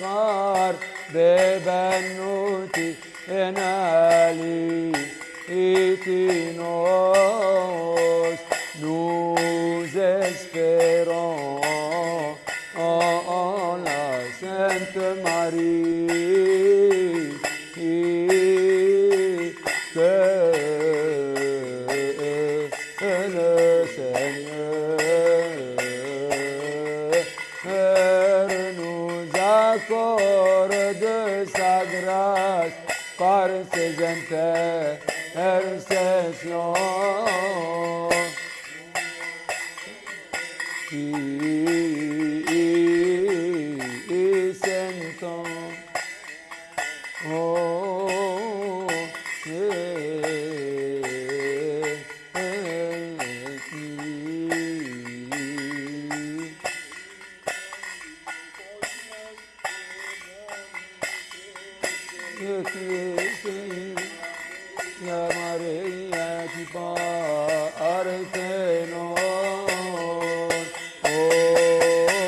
غار ببنوتي enali itinos nous espérons en la Sainte Marie que le Seigneur nous accorde sa grâce par ses intercessions. Qui sentons, oh, Ya Maria ti parthenon,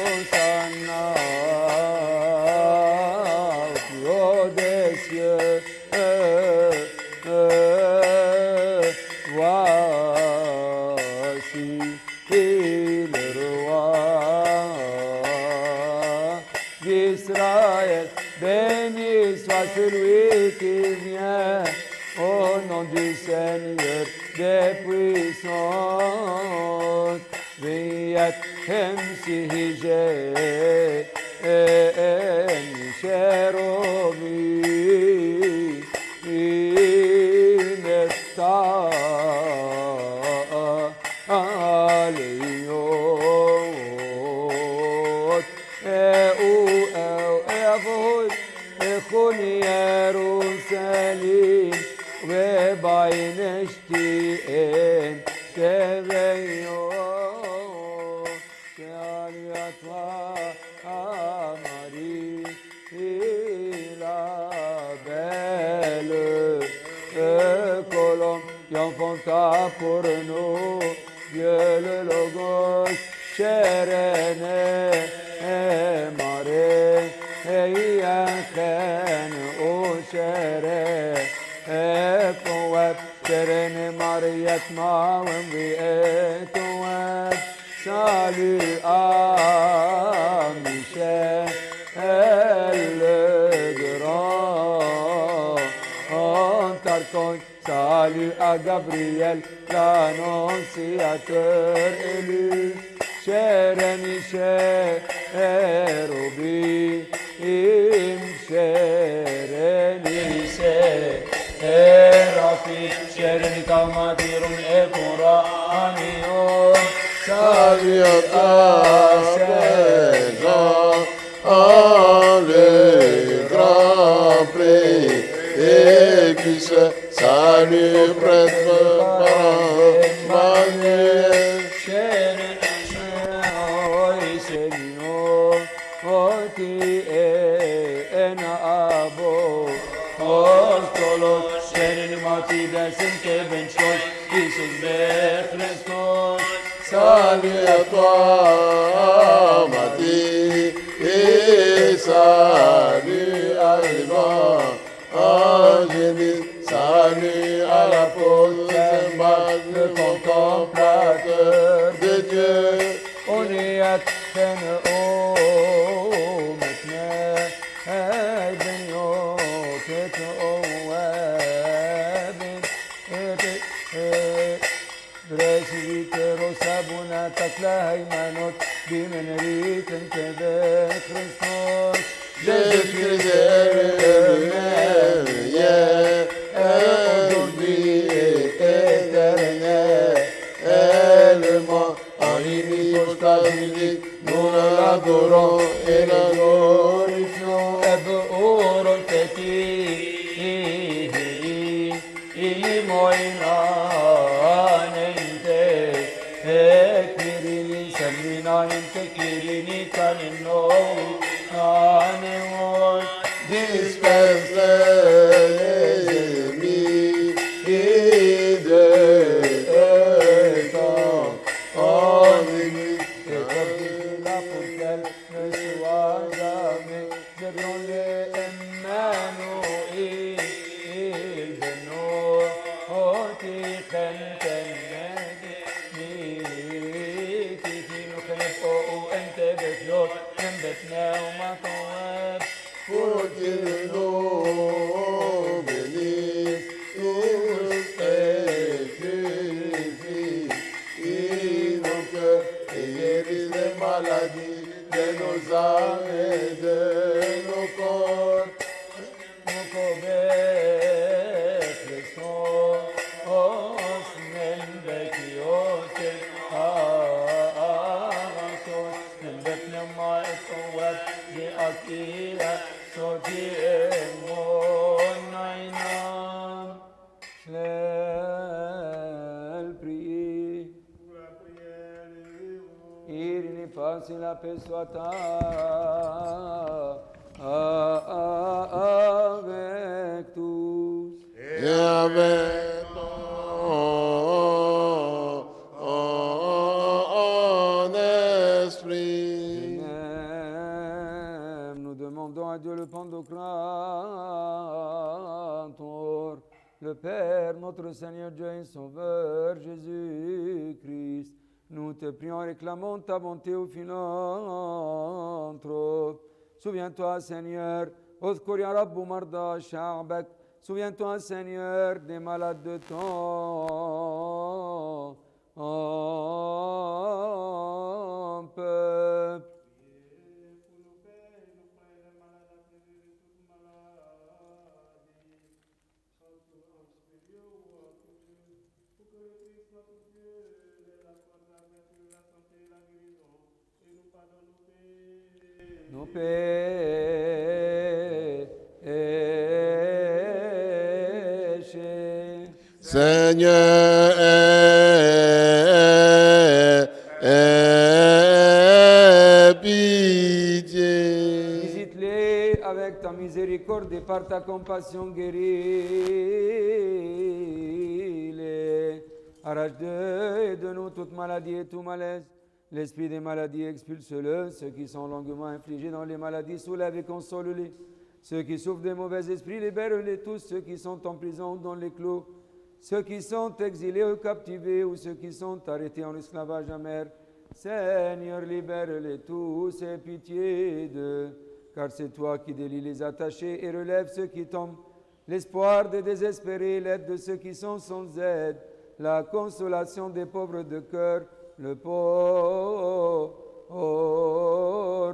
Hosanna au des cieux, voici le roi d'Israël, béni soit celui qui vient. Au nom du Seigneur des puissances, Viatem Sige, Cherobi, Inepta, Aliot, Eavoid, Echoni Jerusalem, وبعين اشتيقين تبيو شاليات واماري la belle colombe qui enfanta pour nous Dieu le Logos chérène et maré et yachen au chérène Epoweb, Serene Mariat Mawem Vietoweb, salut à Michel le grand, Antarcon, salut à Gabriel, l'annonciateur élu, Cher Michel, Robi, Im Cher Michel. Rafi, Sherin Kamadirun Ekuranion, Salut à César, le grand prix, et qui se salue prêtre Manuel. Sherin Oi Seigneur, Oti en Abo, Ostolos, Sherin Mati Desin Kevin Shos, Jesus Bech Christos. Salut à toi, Mati, et salut à Ivan, Angélique, salut à l'apôtre Saint-Marc, le contemplateur de Dieu. On y attend au maintenant, ben yo ket o wabin, Presbiteros Abuna Takla Haymanot, Bimenerit Entebe Christos, Jésus-Christ est aujourd'hui et éternel, élément en l'hypostase unique, nous l'adorons et la glorifions. Ebe Oron Teti, Imoinanente, Ekirili Seminante Kirini Kanino, Aneon, Dispense les ennemis et de temps en église. la pour qu'elle ne soit jamais le Emmanuel beno oti khenten تيجي نخلف وانت بفلوت جنبتنا وما طواب Continue, bénis tous et purifie nos cœurs et guéris les maladies de nos âmes et de nos corps. Mon couvert le son os men bekiote avançons جنبتنا ما طواب جاءتيها صوتي mon عينام Schnell prier. Il n'est pas si la paix soit avec tous. Et avec ton esprit. Nous demandons à Dieu le Pantocrator, le Père, notre Seigneur Dieu et Sauveur Jésus-Christ. Nous te prions, réclamons ta bonté au philanthrope. Souviens-toi, Seigneur, اذكر يا رب مرضى شعبك. Souviens-toi, Seigneur, des malades de ton peuple. Nos péchés. Seigneur, pitié. Visite-les avec ta miséricorde et par ta compassion guéris-les. Arrache de nous toute maladie et tout malaise. L'esprit des maladies, expulse-le. Ceux qui sont longuement infligés dans les maladies, soulève et console-les. Ceux qui souffrent des mauvais esprits, libère-les tous. Ceux qui sont en prison, dans les clos. Ceux qui sont exilés ou captivés, ou ceux qui sont arrêtés en esclavage amer. Seigneur, libère-les tous et pitié d'eux. Car c'est toi qui délies les attachés et relèves ceux qui tombent. L'espoir des désespérés, l'aide de ceux qui sont sans aide. La consolation des pauvres de cœur. Le port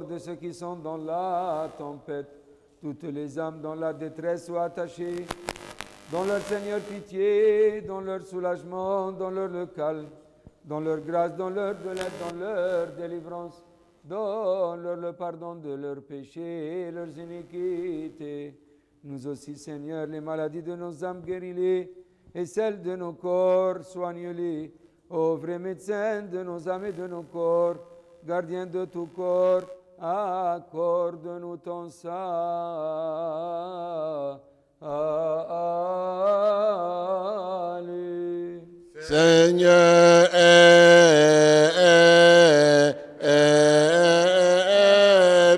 de ceux qui sont dans la tempête, toutes les âmes dans la détresse soient attachées, dans leur Seigneur pitié, dans leur soulagement, dans leur calme, dans leur grâce, dans leur douleur, dans leur délivrance, dans leur le pardon de leurs péchés et leurs iniquités. Nous aussi, Seigneur, les maladies de nos âmes guéris-les, et celles de nos corps soigne-les. Ô vrai médecin de nos âmes et de nos corps, gardien de tout corps, accorde-nous ton salut. Seigneur,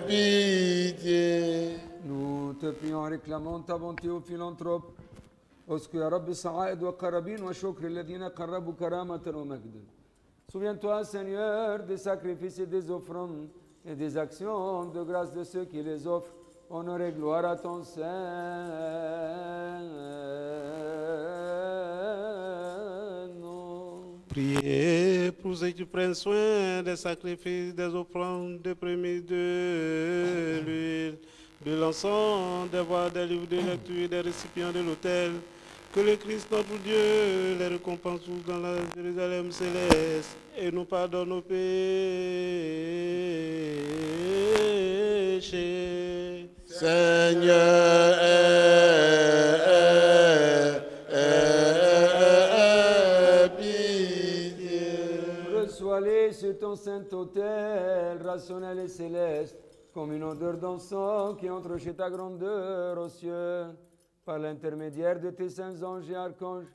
pitié. Nous te prions, réclamons ta bonté au philanthrope. اذكر يا رب الصعائد والقرابين وشكر الذين قربوا كرامة ومجدا. Souviens-toi, Seigneur, des sacrifices et des offrandes et des actions de grâce de ceux qui les offrent. Honneur et gloire à ton Saint nom. Priez pour ceux qui prennent soin des sacrifices, des offrandes, des prémices de l'huile, de l'encens, des voix, des livres de lecture, des récipients de l'autel. Que le Christ notre Dieu les récompense tous dans la Jérusalem céleste et nous pardonne nos péchés. Seigneur, pitié. Reçois-les sur ton saint autel, rationnel et céleste, comme une odeur d'encens qui entre chez ta grandeur aux cieux. Par l'intermédiaire de tes saints anges et archanges,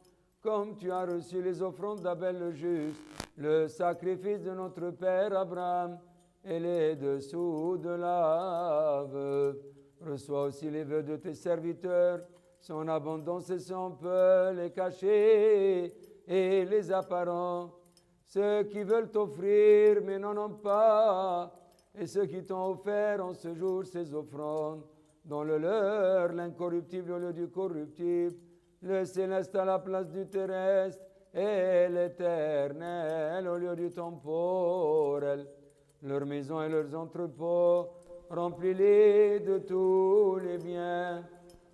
comme tu as reçu les offrandes d'Abel le juste, le sacrifice de notre Père Abraham et les dessous de la veuve. Reçois aussi les vœux de tes serviteurs, son abondance et son peu, les cachés et les apparents, ceux qui veulent t'offrir mais n'en ont pas, et ceux qui t'ont offert en ce jour ces offrandes, dont le leur, l'incorruptible au lieu du corruptible, le céleste à la place du terrestre, et l'éternel au lieu du temporel. Leurs maisons et leurs entrepôts, remplis-les de tous les biens.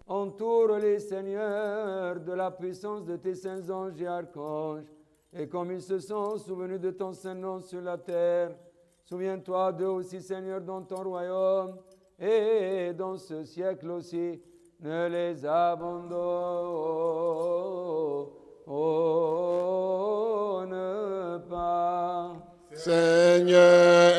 Entoure les seigneurs de la puissance de tes saints anges et archanges, et comme ils se sont souvenus de ton saint nom sur la terre, souviens-toi d'eux aussi, Seigneur, dans ton royaume, et dans ce siècle aussi, ne les abandonne pas. Seigneur,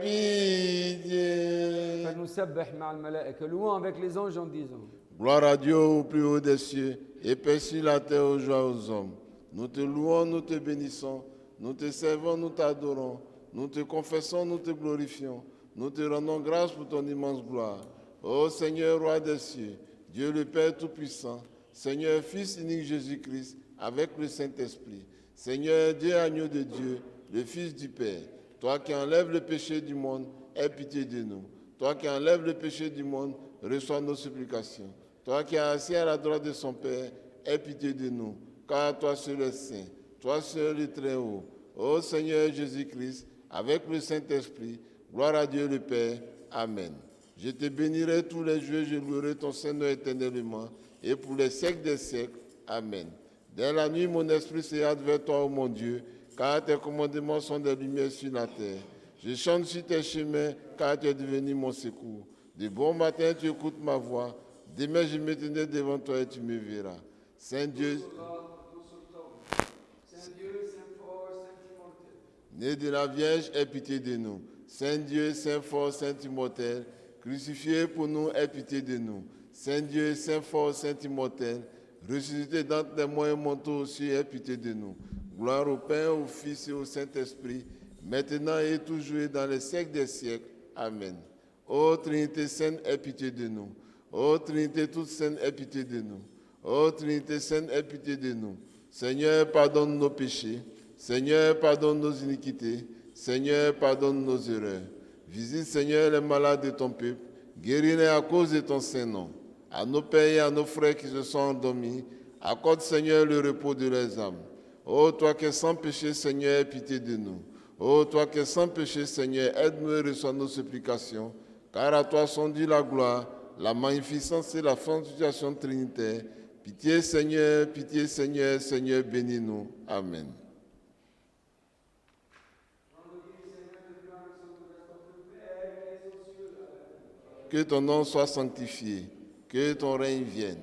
pitié. فنسبح مع الملائكة, louons avec les anges en disant. Gloire à Dieu au plus haut des cieux et paix sur la terre aux joies aux hommes. Nous te louons, nous te bénissons, nous te servons, nous t'adorons, nous te confessons, nous te glorifions, nous te rendons grâce pour ton immense gloire. Ô Seigneur, roi des cieux, Dieu le Père Tout-Puissant, Seigneur, Fils unique Jésus-Christ, avec le Saint-Esprit, Seigneur, Dieu agneau de Dieu, le Fils du Père, toi qui enlèves le péché du monde, aie pitié de nous. Toi qui enlèves le péché du monde, reçois nos supplications. Toi qui es assis à la droite de son Père, aie pitié de nous, car toi seul es saint, toi seul es très haut. Ô Seigneur Jésus-Christ, avec le Saint-Esprit, gloire à Dieu le Père. Amen. Je te bénirai tous les jours, je louerai ton Seigneur éternellement, et pour les siècles des siècles. Amen. Dès la nuit, mon esprit se hâte vers toi, ô mon Dieu, car tes commandements sont des lumières sur la terre. Je chante sur tes chemins, car tu es devenu mon secours. De bon matin, tu écoutes ma voix. Demain, je me tiendrai devant toi et tu me verras. Saint Dieu, né de la Vierge, aie pitié de nous. Saint Dieu, Saint fort, Saint immortel, crucifié pour nous, aie pitié de nous. Saint Dieu, Saint fort, Saint immortel, ressuscité d'entre les morts et monté aux cieux, aie pitié de nous. Gloire au Père, au Fils et au Saint-Esprit, maintenant et toujours et dans les siècles des siècles. Amen. Ô Trinité Sainte, aie pitié de nous. Ô Trinité toute sainte, aie pitié de nous. Ô Trinité Sainte, aie pitié de nous. Seigneur, pardonne nos péchés. Seigneur, pardonne nos iniquités. Seigneur, pardonne nos erreurs. Visite, Seigneur, les malades de ton peuple. Guéris-les à cause de ton saint nom. À nos pères et à nos frères qui se sont endormis, accorde, Seigneur, le repos de leurs âmes. Ô toi qui es sans péché, Seigneur, aie pitié de nous. Ô toi qui es sans péché, Seigneur, aide-nous et reçois nos supplications, car à toi sont dues la gloire, la magnificence et la sanctification trinitaire. Pitié, Seigneur, Seigneur, bénis-nous. Amen. Que ton nom soit sanctifié, que ton règne vienne,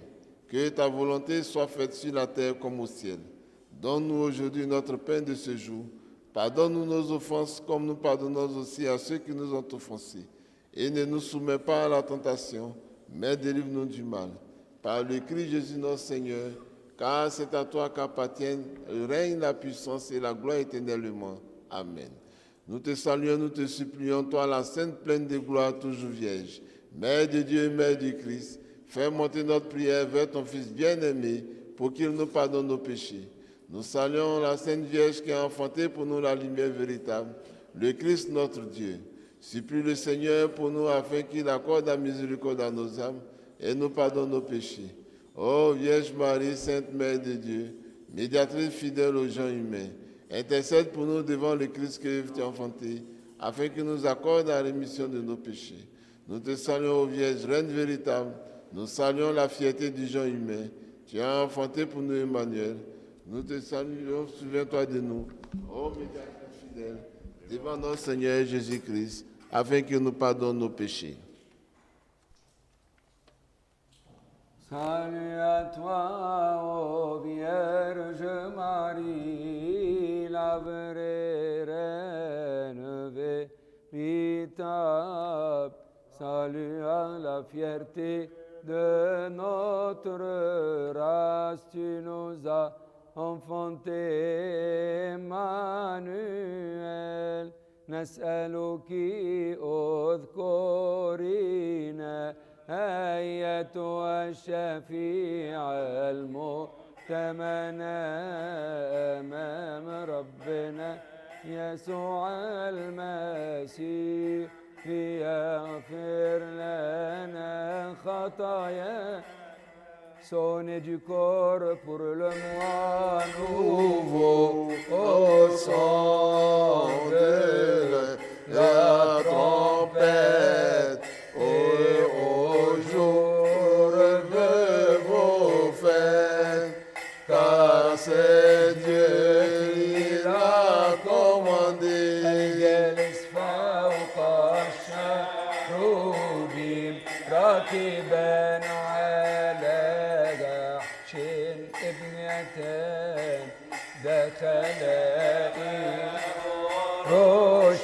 que ta volonté soit faite sur la terre comme au ciel. Donne-nous aujourd'hui notre pain de ce jour. Pardonne-nous nos offenses comme nous pardonnons aussi à ceux qui nous ont offensés. Et ne nous soumets pas à la tentation, mais délivre-nous du mal. Par le Christ Jésus notre Seigneur, car c'est à toi qu'appartiennent le règne, la puissance et la gloire éternellement. Amen. Nous te saluons, nous te supplions, toi la Sainte pleine de gloire, toujours Vierge, Mère de Dieu et Mère du Christ, fais monter notre prière vers ton Fils bien-aimé pour qu'il nous pardonne nos péchés. Nous saluons la Sainte Vierge qui a enfanté pour nous la lumière véritable, le Christ notre Dieu. Supplie le Seigneur pour nous afin qu'il accorde la miséricorde à nos âmes et nous pardonne nos péchés. Ô Vierge Marie, Sainte Mère de Dieu, médiatrice fidèle aux gens humains, intercède pour nous devant le Christ que tu as enfanté, afin qu'il nous accorde la rémission de nos péchés. Nous te saluons, ô Vierge, Reine véritable, nous saluons la fierté du genre humain. Tu as enfanté pour nous Emmanuel. Nous te saluons, souviens-toi de nous, ô médiatrice fidèle, devant notre Seigneur Jésus-Christ, afin qu'il nous pardonne nos péchés. Salut à toi, ô Vierge Marie, la vraie reine véritable. Salut à la fierté de notre race, tu nous as enfanté Emmanuel. نسألك اذكرينا أيتها الشفيعة المؤتمنة أمام ربنا يسوع المسيح ليغفر لنا خطايا. Sonnez du corps pour le mois nouveau au son de la trompette et au jour de vos fêtes, car c'est Dieu qui l'a commandé. راكبا على جحش ابنتان دخلا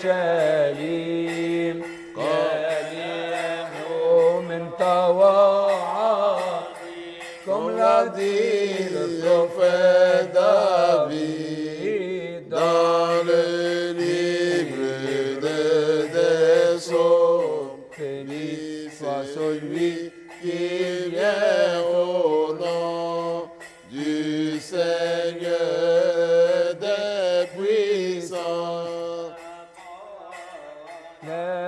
أورشليم قاليا من طواعا comme l'a dit le prophète David dans le livre des psaumes. Béni soit celui qui vient au nom du Seigneur des puissants. لا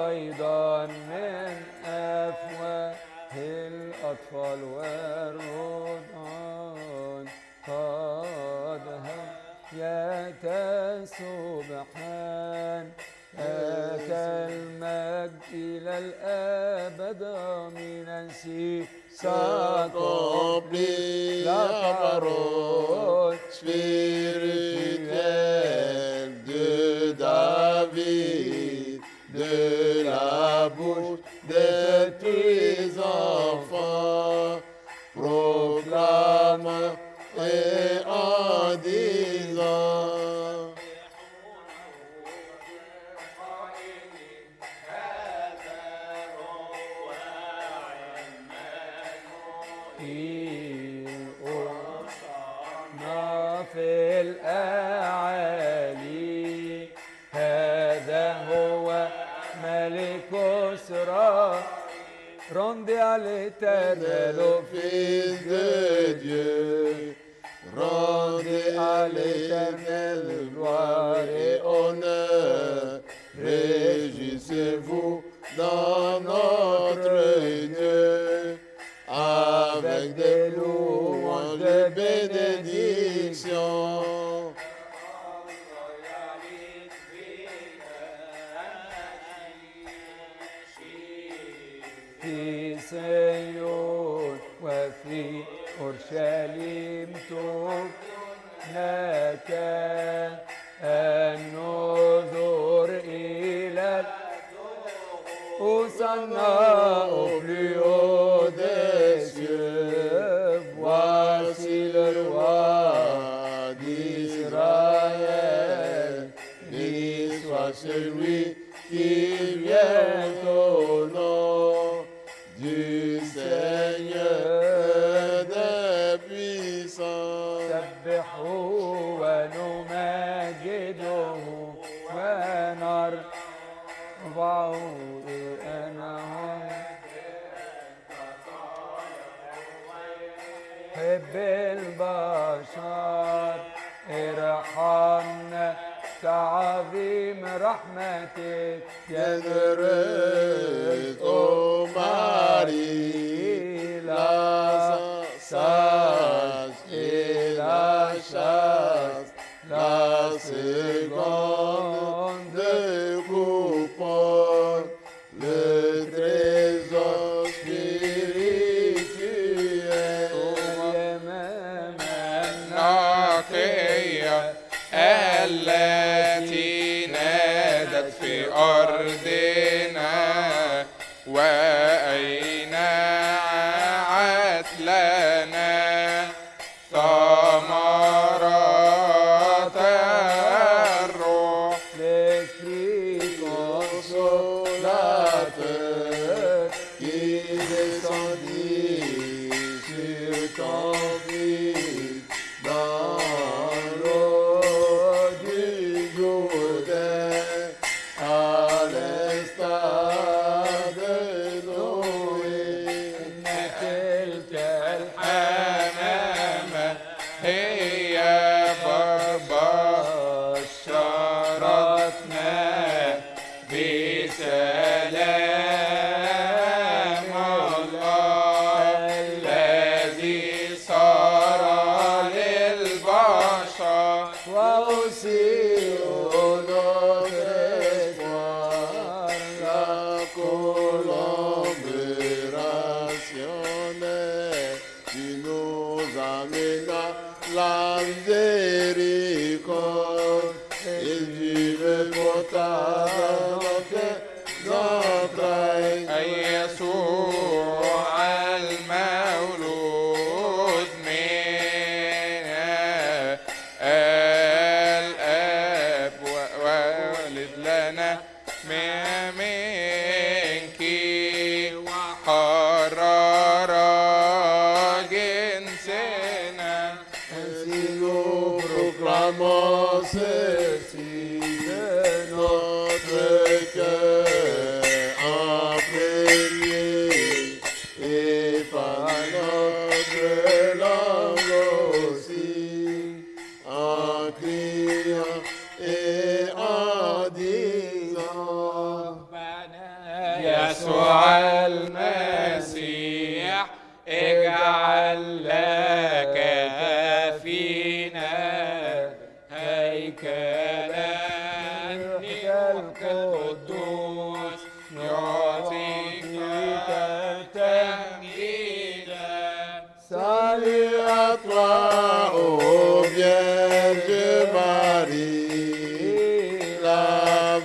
أيضا من أفواه الأطفال والرضعان قد يتسبحان أتى المجد إلى الأبد من s'accomplit la parole spirituelle de David, de la bouche des petits enfants, proclame et en disant في الأعالي هذا هو ملك إسرائيل. Rendez à l'Éternel, ô Fils de Dieu, rendez à l'Éternel gloire et honneur. Réjouissez-vous dans notre Dieu avec des louanges de bénédiction. في صيون وفي أورشليم هناك النظر إلى Hosanna au plus haut des cieux. Voici le roi d'Israël. Béni soit celui qui vient au nom du Seigneur des puissants. سبحوا ونمجده ونرفعه حب البشر ارحمنا كعظيم رحمتك. Bienheureuse, ô Marie, la sage et la chaste, la seconde coupole, le trésor spirituel. النقية التي نادت في أرضنا وأينعت لنا ثمرات الروح. L'Esprit consolateur qui descendit sur ton Fils dans l'eau du Jourdain dans tes entrailles. يسوع المولود من الآب وولد لنا منك وحرر جنسنا. Ainsi nous proclamons ceci de notre cœur imprégné et par notre langue aussi, en criant et en disant يسوع المسيح اجعل لك فينا هيكلا القدوس يعطيك تمجيدا. Salut à toi, ô Vierge Marie, la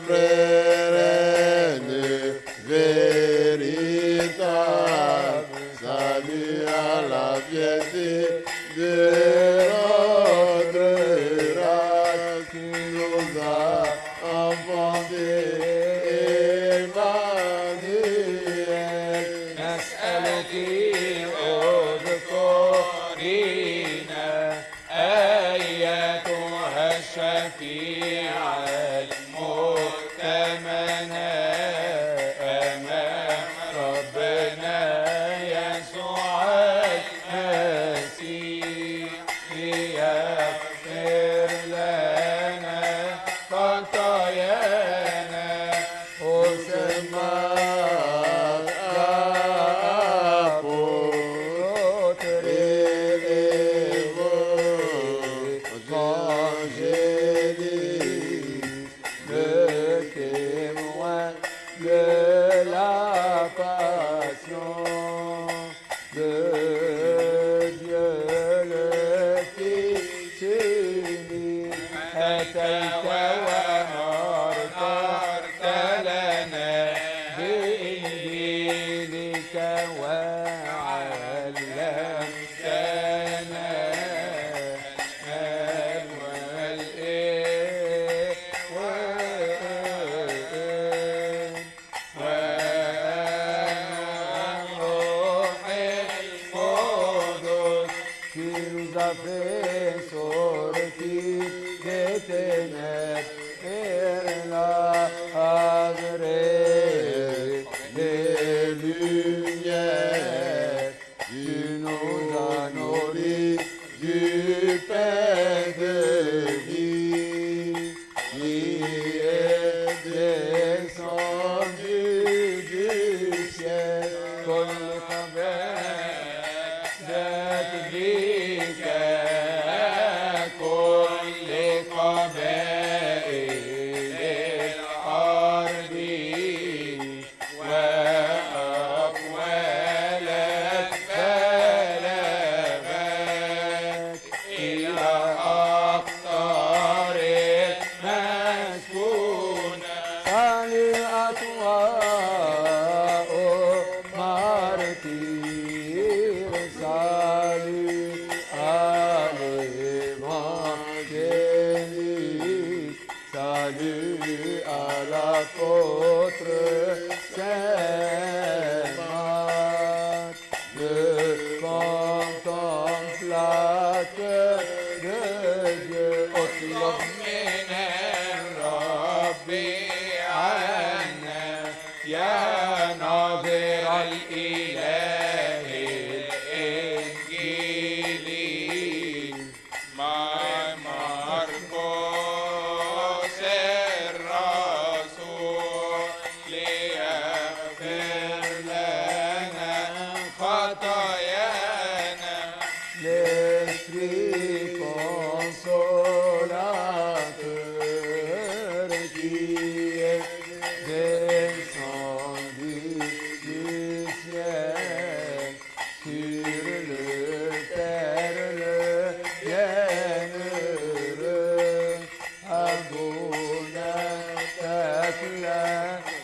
vraie reine véritable. Salut à la piété de notre race qui nous a enfantés. Emmanuel, نسألك اذكرينا أيتها الشفيعة المؤتمنة أمام ربنا يسوع المسيح ليغفر لنا خطايانا.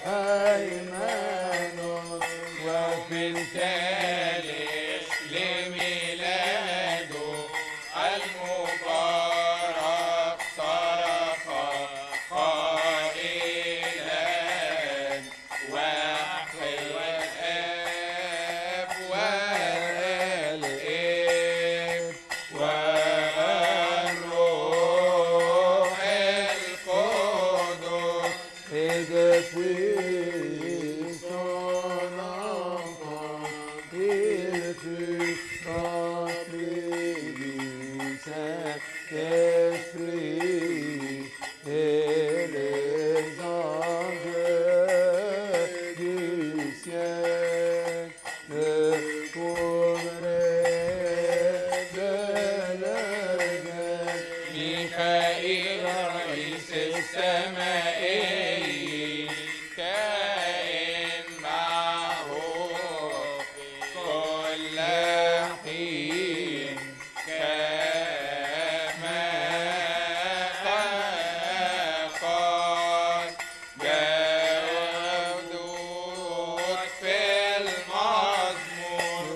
أيمن وفي الثالث لميلاده المبارك صرخ قائلا وحي الآب والابن والروح القدس. et depuis son enfant, il fut rempli du Saint-Esprit et les anges du ciel le couvraient de leur aile. ميخائيل رئيس السماء كائن معه كل حين كما قال داود في المزمور.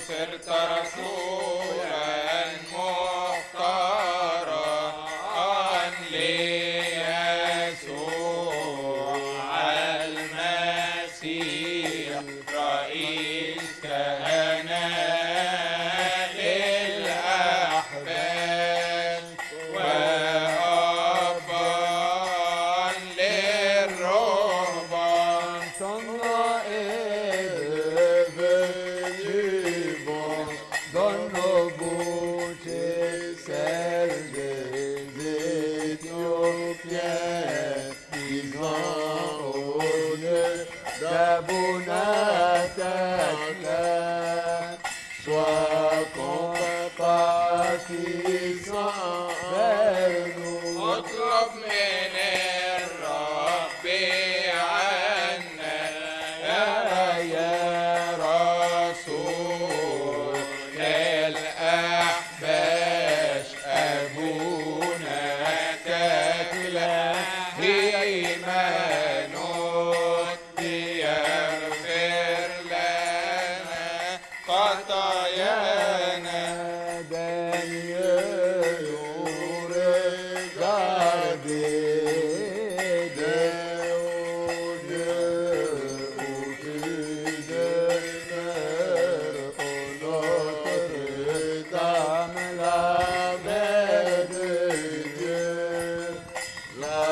صرت رسولا مختارا ليسوع المسيح رئيس كهنة للأحباب وأبا للرهبان. Ton nom est devenu bon, donne nos bouches celles des Éthiopiens, disant au Dieu d'Abounatakla, sois compatissant vers nous. اطلب من الرب عنا يا رسول الأحباش أبونا تكلا إيمانوت يغفر لنا خطايانا. Daniel aurait gardé Notre-Dame, la mère de Dieu, la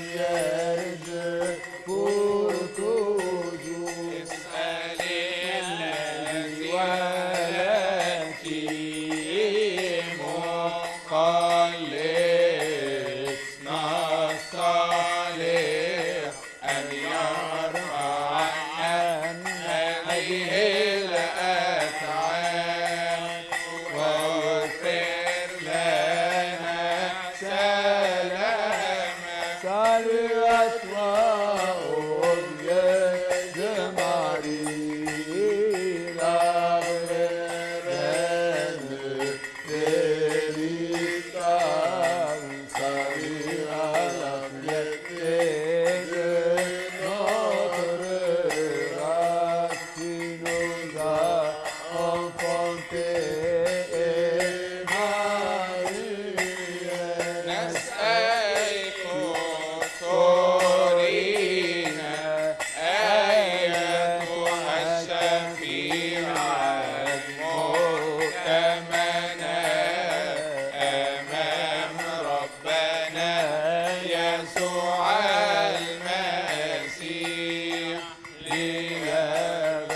Vierge pour toujours. اسألي الذي ولدتي مخلصنا الصالح أن يرفع عن هذه الأفعال ويغفر لنا سلاما. Salut à toi, ô Vierge Marie, la reine véritable. Salut à la piété de notre race, tu nous as enfantés, Marie. نسألكم تورينا أيتها الشفيعة المؤتمنة أمام ربنا يسوع المسيح ليغفر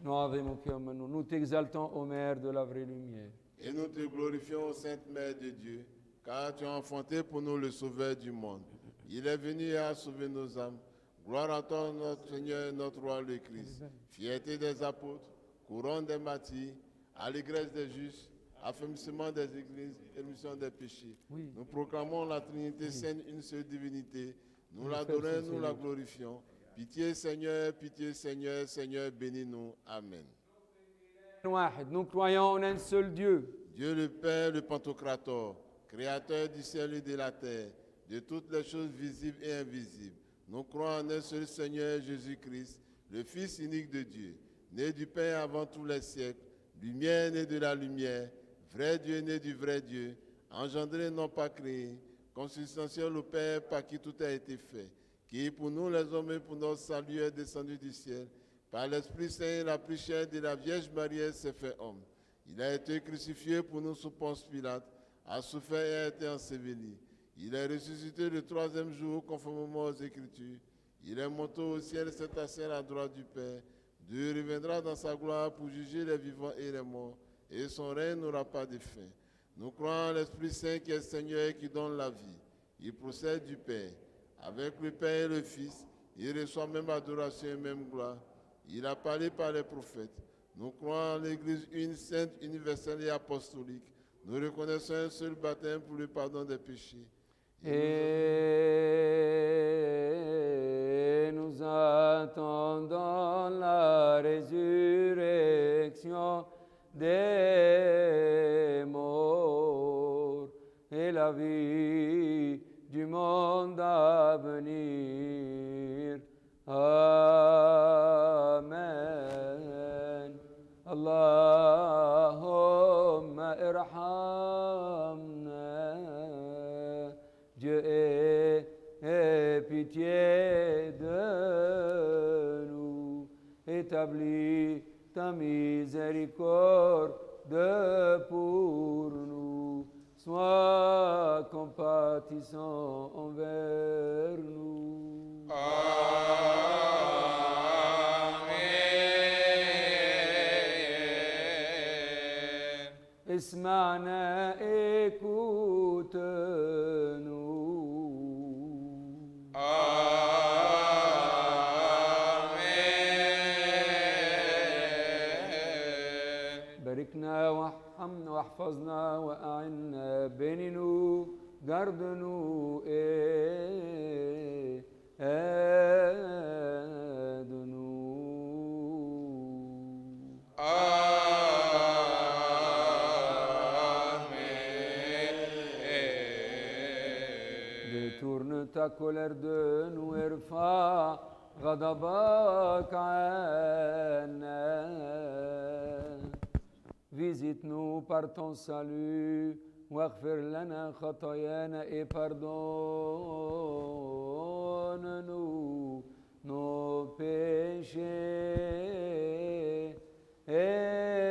Nous avons mon cœur maintenant. Nous t'exaltons, ô Mère de la vraie lumière. Et nous te glorifions, Sainte Mère de Dieu, car tu as enfanté pour nous le Sauveur du monde. Il est venu et a sauvé nos âmes. Gloire à toi, notre Seigneur et notre Roi le Christ. Fierté des apôtres, couronne des martyrs, allégresse des justes, affermissement des églises, émission des péchés. Oui. Nous proclamons la Trinité sainte, une seule divinité. Nous Nous l'adorons, faisons, nous la Seigneur. glorifions. Pitié Seigneur, Seigneur, bénis-nous. Amen. واحد. Nous croyons en un seul Dieu, Dieu le Père, le Pantocrator, créateur du ciel et de la terre, de toutes les choses visibles et invisibles. Nous croyons en un seul Seigneur Jésus-Christ, le Fils unique de Dieu, né du Père avant tous les siècles, lumière né de la lumière, vrai Dieu né du vrai Dieu, engendré non pas créé, consubstantiel au Père par qui tout a été fait, qui pour nous les hommes et pour notre salut est descendu du ciel, par l'Esprit Saint, la plus chère de la Vierge Marie s'est fait homme. Il a été crucifié pour nous sous Ponce Pilate, a souffert et a été enseveli. Il est ressuscité le troisième jour conformément aux Écritures. Il est monté au ciel, s'est assis à la droite du Père. Dieu reviendra dans sa gloire pour juger les vivants et les morts, et son règne n'aura pas de fin. Nous croyons en l'Esprit Saint qui est Seigneur et qui donne la vie. Il procède du Père. Avec le Père et le Fils, il reçoit même adoration et même gloire. Il a parlé par les prophètes. Nous croyons en l'Église une sainte, universelle et apostolique. Nous reconnaissons un seul baptême pour le pardon des péchés. et nous attendons la résurrection des morts et la vie du monde à venir. Amen. Allahumma irhamna. Dieu ait pitié de nous. Établis ta miséricorde pour nous. Sois compatissant envers nous. Amen. Isma'na, écoute-nous. Amen. باركنا وارحمنا واحفظنا وأعنا بيننا garde-nous et aide-nous. Détourne ta colère de nous, irfa غضبك عنا. Visite-nous par ton salut, واغفر لنا خطايانا et pardonne-nous nos péchés. Amen.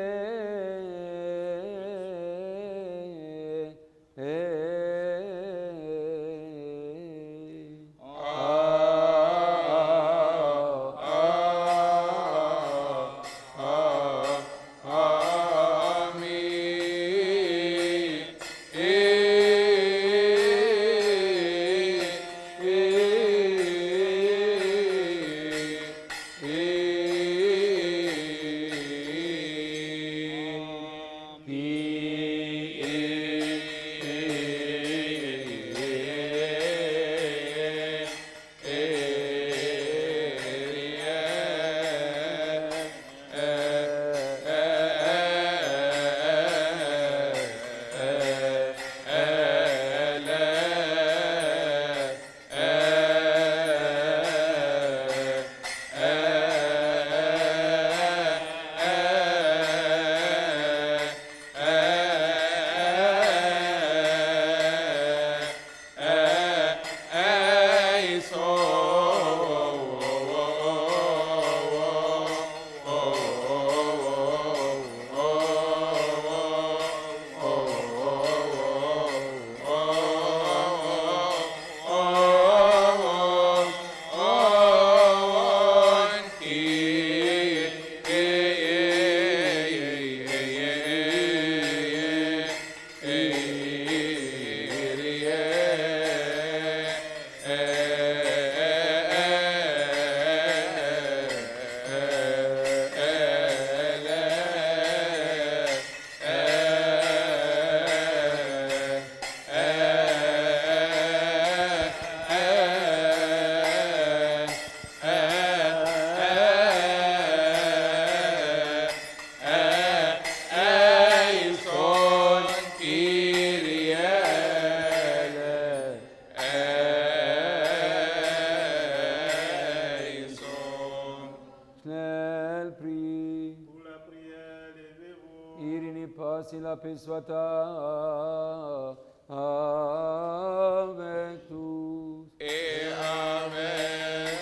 paix soit avec tous. Et avec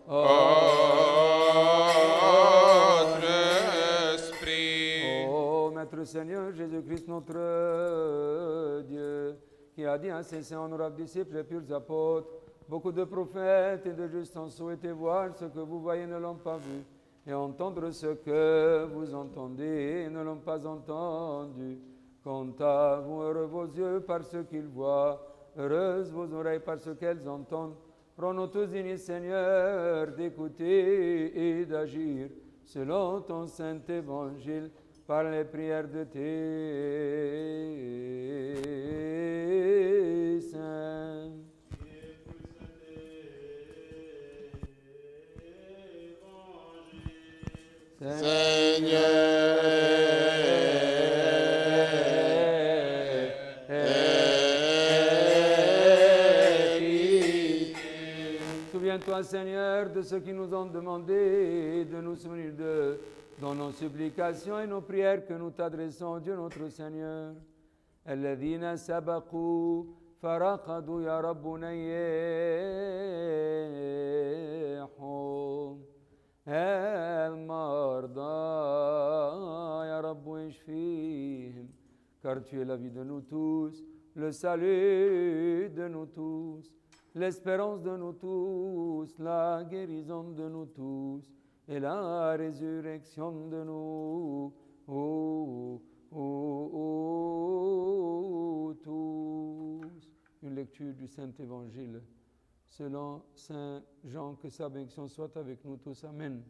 votre esprit. Ô Maître Seigneur Jésus-Christ, notre Dieu, qui a dit à ses saints honorables disciples et purs apôtres, beaucoup de prophètes et de justes ont souhaité voir ce que vous voyez ne l'ont pas vu, et entendre ce que vous entendez et ne l'ont pas entendu. Quant à vous, heureux vos yeux par ce qu'ils voient, heureuses vos oreilles par ce qu'elles entendent. Prends-nous tous unis, Seigneur, d'écouter et d'agir selon ton saint évangile par les prières de tes saints. Souviens-toi, Seigneur, de ceux qui nous ont demandé de nous souvenir d'eux dans nos supplications et nos prières que nous t'adressons, Dieu notre Seigneur. الذين سبقوا فرقدوا يا رب نيحهم المرضى يا رب اشفيهم car tu es la vie de nous tous, le salut de nous tous, l'espérance de nous tous, la guérison de nous tous et la résurrection de nous tous. Une lecture du Saint-Évangile selon Saint Jean, que sa bénédiction soit avec nous tous. Amen.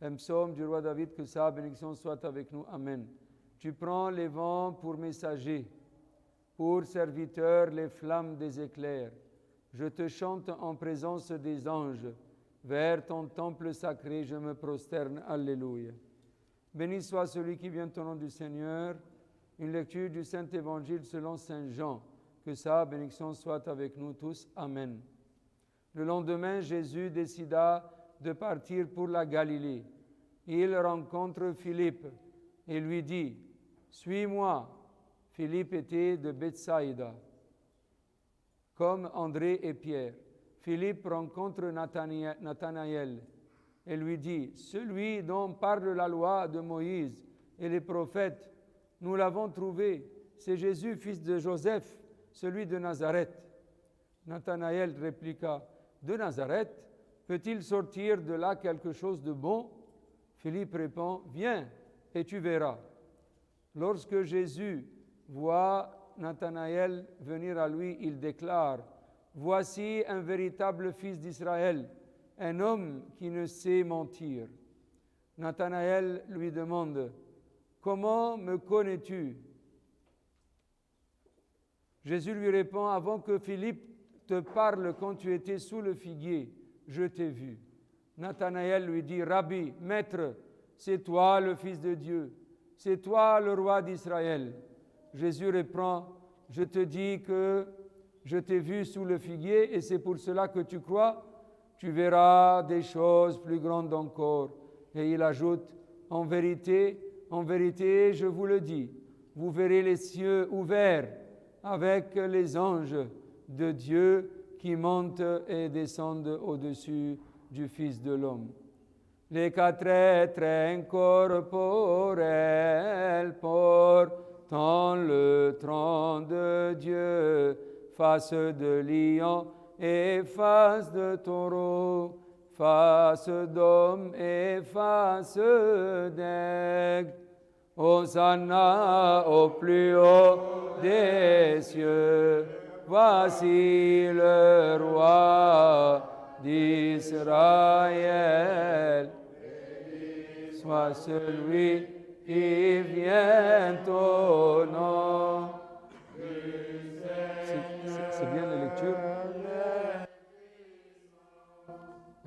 Un psaume du roi David, que sa bénédiction soit avec nous. Amen. Tu prends les vents pour messagers, pour serviteurs les flammes des éclairs. Je te chante en présence des anges. Vers ton temple sacré, je me prosterne. Alléluia. Béni soit celui qui vient au nom du Seigneur. Une lecture du Saint-Évangile selon Saint Jean. Que sa bénédiction soit avec nous tous. Amen. Le lendemain, Jésus décida de partir pour la Galilée. Il rencontre Philippe et lui dit, « Suis-moi ». Philippe était de Bethsaïda, comme André et Pierre. Philippe rencontre Nathanaël et lui dit, « Celui dont parle la loi de Moïse et les prophètes, nous l'avons trouvé, c'est Jésus, fils de Joseph, celui de Nazareth. » Nathanaël répliqua, « De Nazareth, peut-il sortir de là quelque chose de bon ?» Philippe répond, « Viens et tu verras. » Lorsque Jésus voit Nathanaël venir à lui, il déclare, « Voici un véritable fils d'Israël, un homme qui ne sait mentir. » Nathanaël lui demande, « Comment me connais-tu » Jésus lui répond, « Avant que Philippe te parle quand tu étais sous le figuier, je t'ai vu. » Nathanaël lui dit, « Rabbi, maître, c'est toi le Fils de Dieu, c'est toi le roi d'Israël. » Jésus répond, « Je te dis que je t'ai vu sous le figuier et c'est pour cela que tu crois. Tu verras des choses plus grandes encore. » Et il ajoute, « En vérité, je vous le dis, vous verrez les cieux ouverts avec les anges de Dieu qui montent et descendent au-dessus du Fils de l'homme. » Les quatre êtres incorporels portant le trône de Dieu, face de lion et face de taureau, face d'homme et face d'aigle. Hosanna au plus haut des cieux, voici le roi d'Israël. Soit celui qui vient au nom. C'est bien la lecture.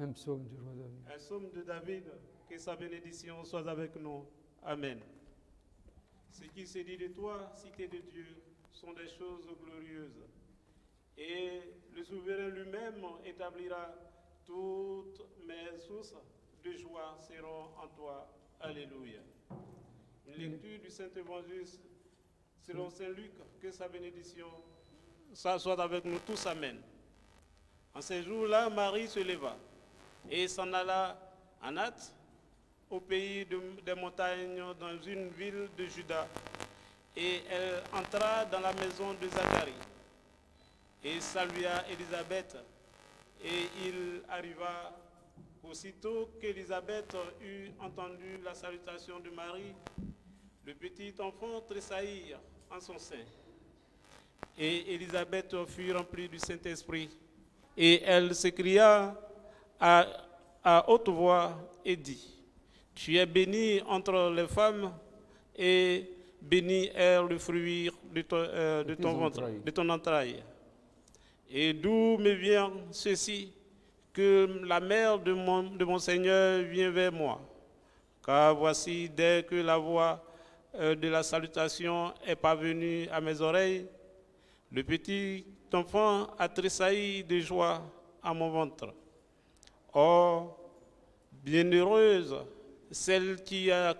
Un psaume du roi David. Un psaume de David, que sa bénédiction soit avec nous. Amen. Ce qui se dit de toi, cité de Dieu, sont des choses glorieuses. Et le souverain lui-même établira toutes mes sources de joie seront en toi. Alléluia. Une lecture du Saint-Évangile selon Saint Luc, que sa bénédiction soit avec nous tous. Amen. En ces jours-là, Marie se leva et s'en alla en hâte au pays des montagnes dans une ville de Juda. Et elle entra dans la maison de Zacharie et salua Élisabeth. Et il arriva aussitôt qu'Élisabeth eut entendu la salutation de Marie, le petit enfant tressaillit en son sein. Et Élisabeth fut remplie du Saint-Esprit. Et elle s'écria à haute voix et dit, « Tu es bénie entre les femmes, et béni est le fruit de ton ventre, de ton entraille. Et d'où me vient ceci, que la mère de mon Seigneur vient vers moi? Car voici, dès que la voix de la salutation est parvenue à mes oreilles, le petit enfant a tressailli de joie à mon ventre. Or, bienheureuse celle qui a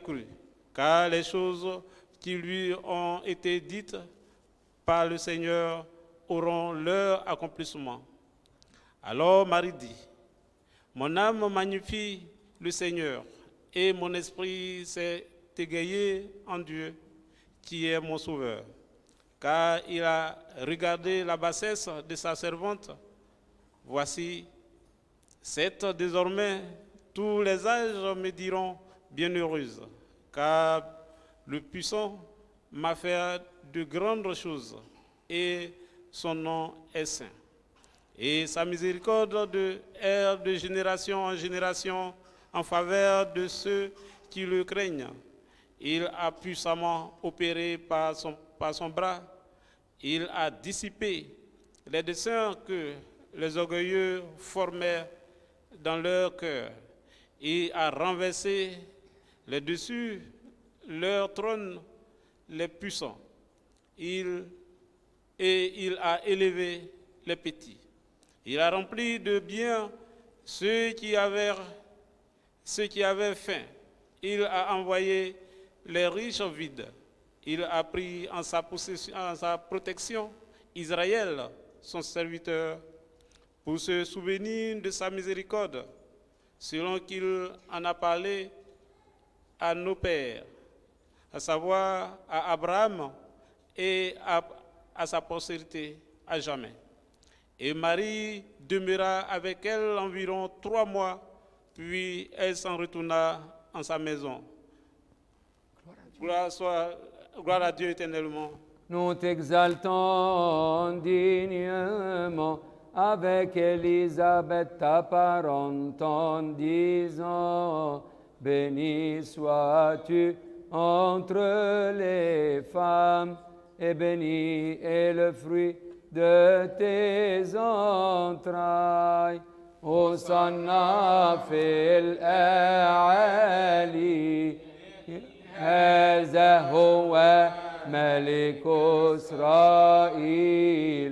cru, car les choses qui lui ont été dites par le Seigneur auront leur accomplissement. » Alors Marie dit, « Mon âme magnifie le Seigneur, et mon esprit s'est égayé en Dieu, qui est mon sauveur, car il a regardé la bassesse de sa servante. Voici, c'est désormais, tous les âges me diront bienheureuse, car le puissant m'a fait de grandes choses, et son nom est saint. Et sa miséricorde est de génération en génération en faveur de ceux qui le craignent. Il a puissamment opéré par son bras. Il a dissipé les desseins que les orgueilleux formaient dans leur cœur. Il a renversé les dessus leur trône les puissants. Il a élevé les petits. Il a rempli de bien ceux qui avaient faim. Il a envoyé les riches vides. Il a pris en sa protection Israël, son serviteur, pour se souvenir de sa miséricorde, selon qu'il en a parlé à nos pères, à savoir à Abraham et à sa postérité à jamais. Et Marie demeura avec elle environ 3 mois, puis elle s'en retourna en sa maison. Gloire à Dieu éternellement. Nous t'exaltons dignement avec Élisabeth, ta parente, en disant, béni sois-tu entre les femmes, et béni est le fruit de tes entrailles. Hosanna fil a'ali, هذا هو ملك إسرائيل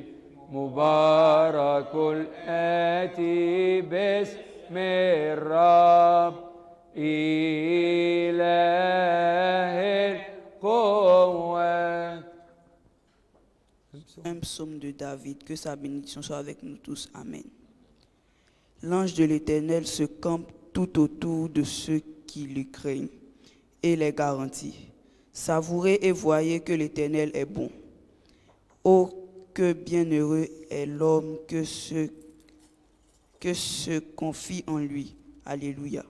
مبارك الآتي باسم الرب إله القوات. Un psaume de David, que sa bénédiction soit avec nous tous. Amen. L'ange de l'Éternel se campe tout autour de ceux qui lui craignent et les garantit. Savourez et voyez que l'Éternel est bon. Oh, que bienheureux est l'homme que se confie en lui. Alléluia.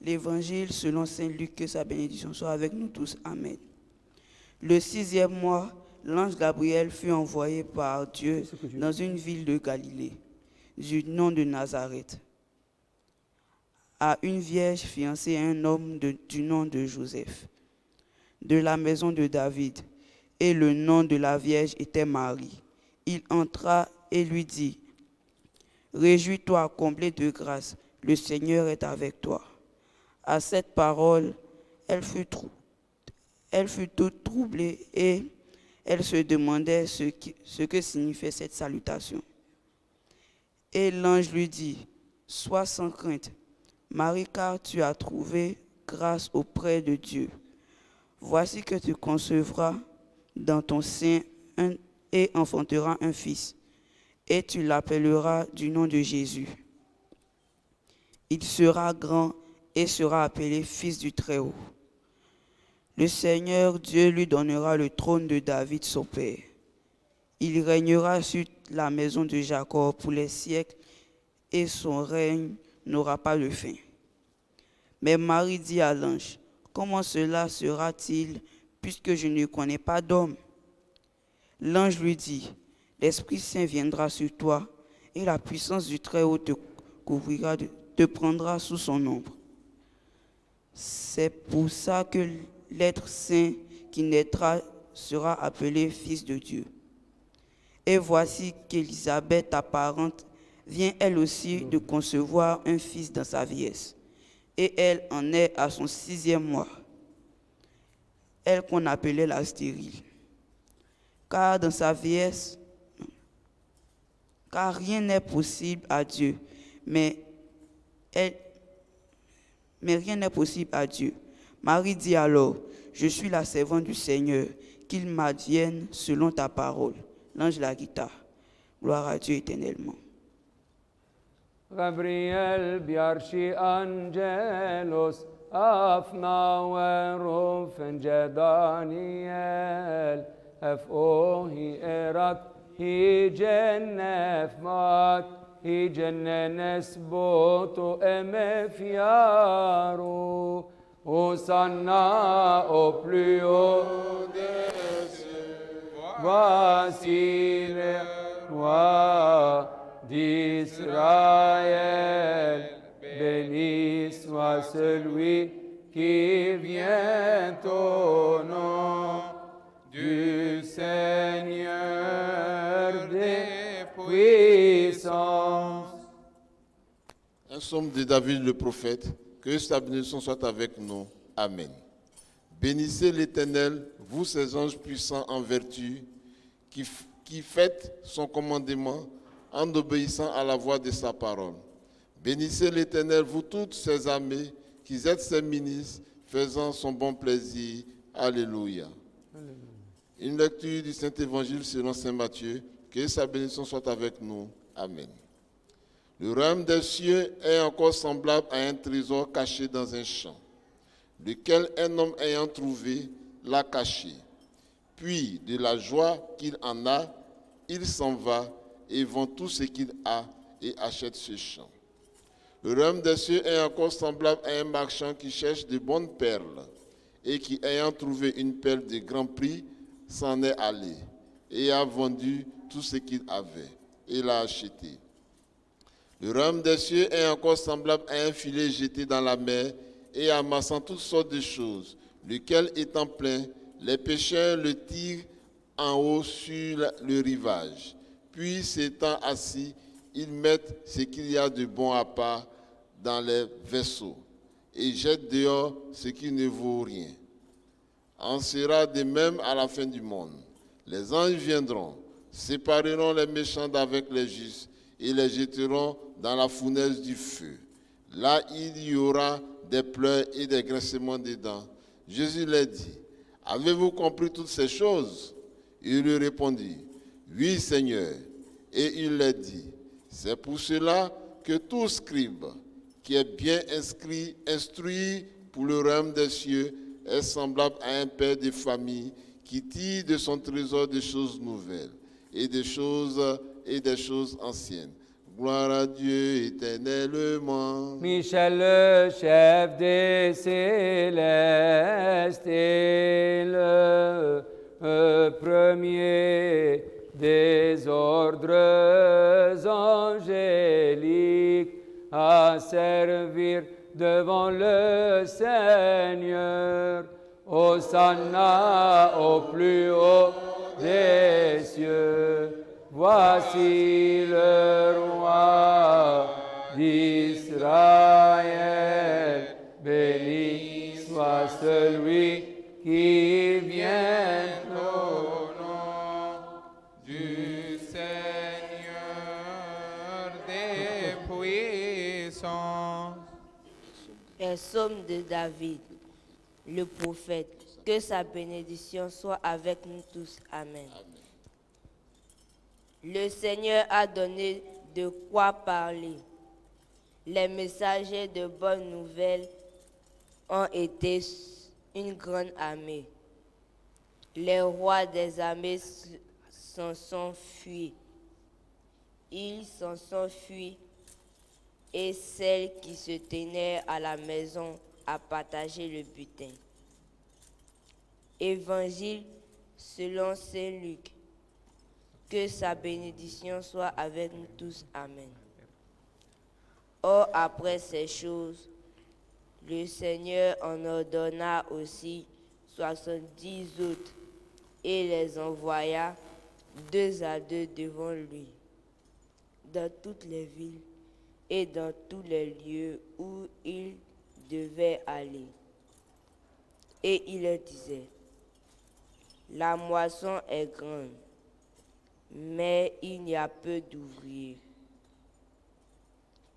L'Évangile selon Saint Luc, que sa bénédiction soit avec nous tous. Amen. Le 6e mois, l'ange Gabriel fut envoyé par Dieu dans une ville de Galilée, du nom de Nazareth, à une vierge fiancée à un homme du nom de Joseph, de la maison de David, et le nom de la vierge était Marie. Il entra et lui dit, « Réjouis-toi, comblée de grâce, le Seigneur est avec toi. » À cette parole, elle fut toute troublée et elle se demandait ce que signifiait cette salutation. Et l'ange lui dit, « Sois sans crainte, Marie, car tu as trouvé grâce auprès de Dieu. Voici que tu concevras dans ton sein et enfanteras un fils, et tu l'appelleras du nom de Jésus. Il sera grand et sera appelé Fils du Très-Haut. Le Seigneur Dieu lui donnera le trône de David son père. Il régnera sur la maison de Jacob pour les siècles, et son règne n'aura pas de fin. Mais Marie dit à l'ange, comment cela sera-t-il, puisque je ne connais pas d'homme? L'ange lui dit, l'Esprit Saint viendra sur toi, et la puissance du Très-Haut te couvrira, te prendra sous son ombre. C'est pour ça que l'être saint qui naîtra sera appelé Fils de Dieu. Et voici qu'Élisabeth, ta parente, vient elle aussi de concevoir un fils dans sa vieillesse. Et elle en est à son 6e mois, elle qu'on appelait la stérile. Car dans sa vieillesse, car rien n'est possible à Dieu, mais rien n'est possible à Dieu. Marie dit alors, je suis la servante du Seigneur, qu'il m'advienne selon ta parole. L'ange la quitta. Gloire à Dieu éternellement. Gabriel biarshi angelos afna weruf Daniel afohi erat hi jennef mat hi jennenes boto emefiaro Hosanna au plus haut des cieux. Voici le roi d'Israël, béni soit celui qui vient au nom du Seigneur des puissances. Un psaume de David le prophète, que sa bénédiction soit avec nous. Amen. Bénissez l'Éternel, vous ses anges puissants en vertu, qui faites son commandement en obéissant à la voix de sa parole. Bénissez l'Éternel, vous toutes ses armées, qui êtes ses ministres, faisant son bon plaisir. Alléluia. Une lecture du Saint-Évangile selon Saint Matthieu, que sa bénédiction soit avec nous. Amen. Le royaume des cieux est encore semblable à un trésor caché dans un champ, lequel un homme ayant trouvé l'a caché. Puis, de la joie qu'il en a, il s'en va et vend tout ce qu'il a et achète ce champ. Le royaume des cieux est encore semblable à un marchand qui cherche de bonnes perles et qui, ayant trouvé une perle de grand prix, s'en est allé et a vendu tout ce qu'il avait et l'a acheté. Le royaume des cieux est encore semblable à un filet jeté dans la mer et amassant toutes sortes de choses, lequel étant plein, les pêcheurs le tirent en haut sur le rivage. Puis, s'étant assis, ils mettent ce qu'il y a de bon à part dans les vaisseaux et jettent dehors ce qui ne vaut rien. En sera de même à la fin du monde. Les anges viendront, sépareront les méchants d'avec les justes et les jetteront dans la fournaise du feu. Là, il y aura des pleurs et des grincements des dents. Jésus leur dit, « Avez-vous compris toutes ces choses ?» Il lui répondit, « Oui, Seigneur. » Et il leur dit, « C'est pour cela que tout scribe qui est bien instruit pour le royaume des cieux est semblable à un père de famille qui tire de son trésor des choses nouvelles et des choses anciennes. Gloire à Dieu éternellement. Michel, le chef des célestes et le premier des ordres angéliques à servir devant le Seigneur. Hosanna au plus haut des cieux. Voici le roi d'Israël. Béni soit celui qui vient au nom Du Seigneur des puissances. psaume de David, le prophète. Que sa bénédiction soit avec nous tous. Amen. Le Seigneur a donné de quoi parler. Les messagers de bonnes nouvelles ont été une grande armée. Les rois des armées s'en sont fuis. Ils s'en sont fuis et celles qui se tenaient à la maison à partager le butin. Évangile selon Saint Luc. Que sa bénédiction soit avec nous tous. Amen. Or, après ces choses, le Seigneur en ordonna aussi 70 autres et les envoya 2 à 2 devant lui, dans toutes les villes et dans tous les lieux où il devait aller. Et il leur disait, la moisson est grande, mais il y a peu d'ouvriers.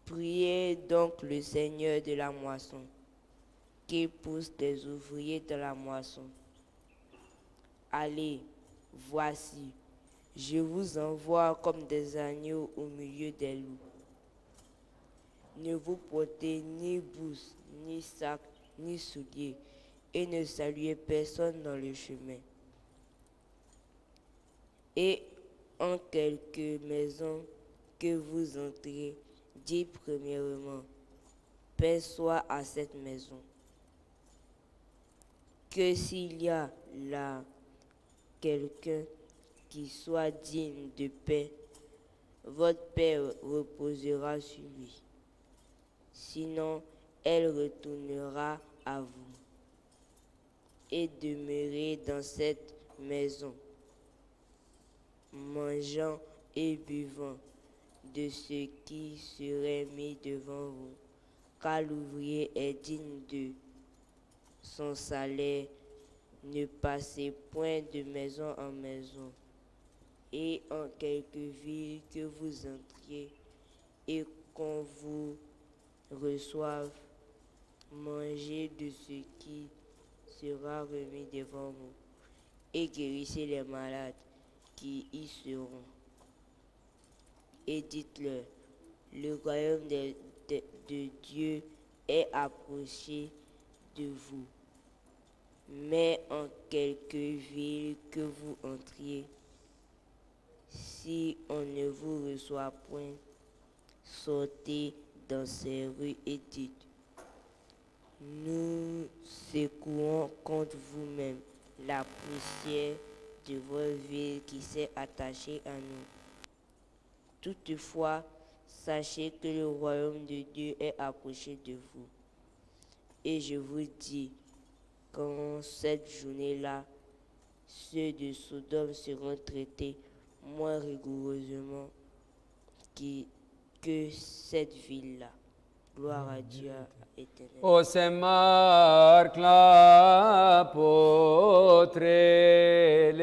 Priez donc le Seigneur de la moisson, qu'il pousse des ouvriers dans la moisson. Allez, voici, je vous envoie comme des agneaux au milieu des loups. Ne vous portez ni bourse, ni sac, ni souliers, et ne saluez personne dans le chemin. Et en quelque maison que vous entrez, dites premièrement, paix soit à cette maison. Que s'il y a là quelqu'un qui soit digne de paix, votre paix reposera sur lui. Sinon, elle retournera à vous. Et demeurez dans cette maison, mangeant et buvant de ce qui serait mis devant vous, car l'ouvrier est digne de son salaire. Ne passez point de maison en maison, et en quelque ville que vous entriez, et qu'on vous reçoive, mangez de ce qui sera remis devant vous, et guérissez les malades qui y seront. Et dites-leur, le royaume de Dieu est approché de vous. Mais en quelque ville que vous entriez, si on ne vous reçoit point, sortez dans ces rues et dites, nous secouons contre vous-même la poussière de votre ville qui s'est attachée à nous. Toutefois, sachez que le royaume de Dieu est approché de vous. Et je vous dis, qu'en cette journée-là, ceux de Sodome seront traités moins rigoureusement que cette ville-là. Gloire à Dieu éternel. O se marque l'apôtre et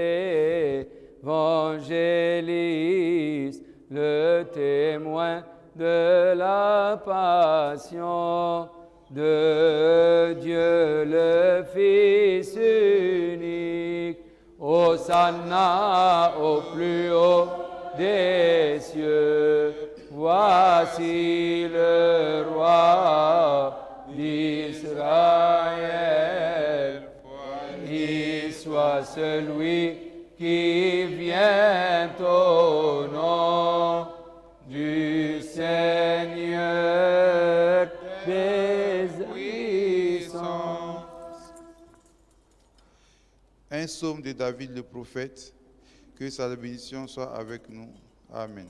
l'évangéliste, le témoin de la passion de Dieu le Fils unique. Hosanna au plus haut des cieux. Voici le roi d'Israël. Il soit celui qui vient au nom du Seigneur des puissants. Un psaume de David le prophète, que sa bénédiction soit avec nous. Amen.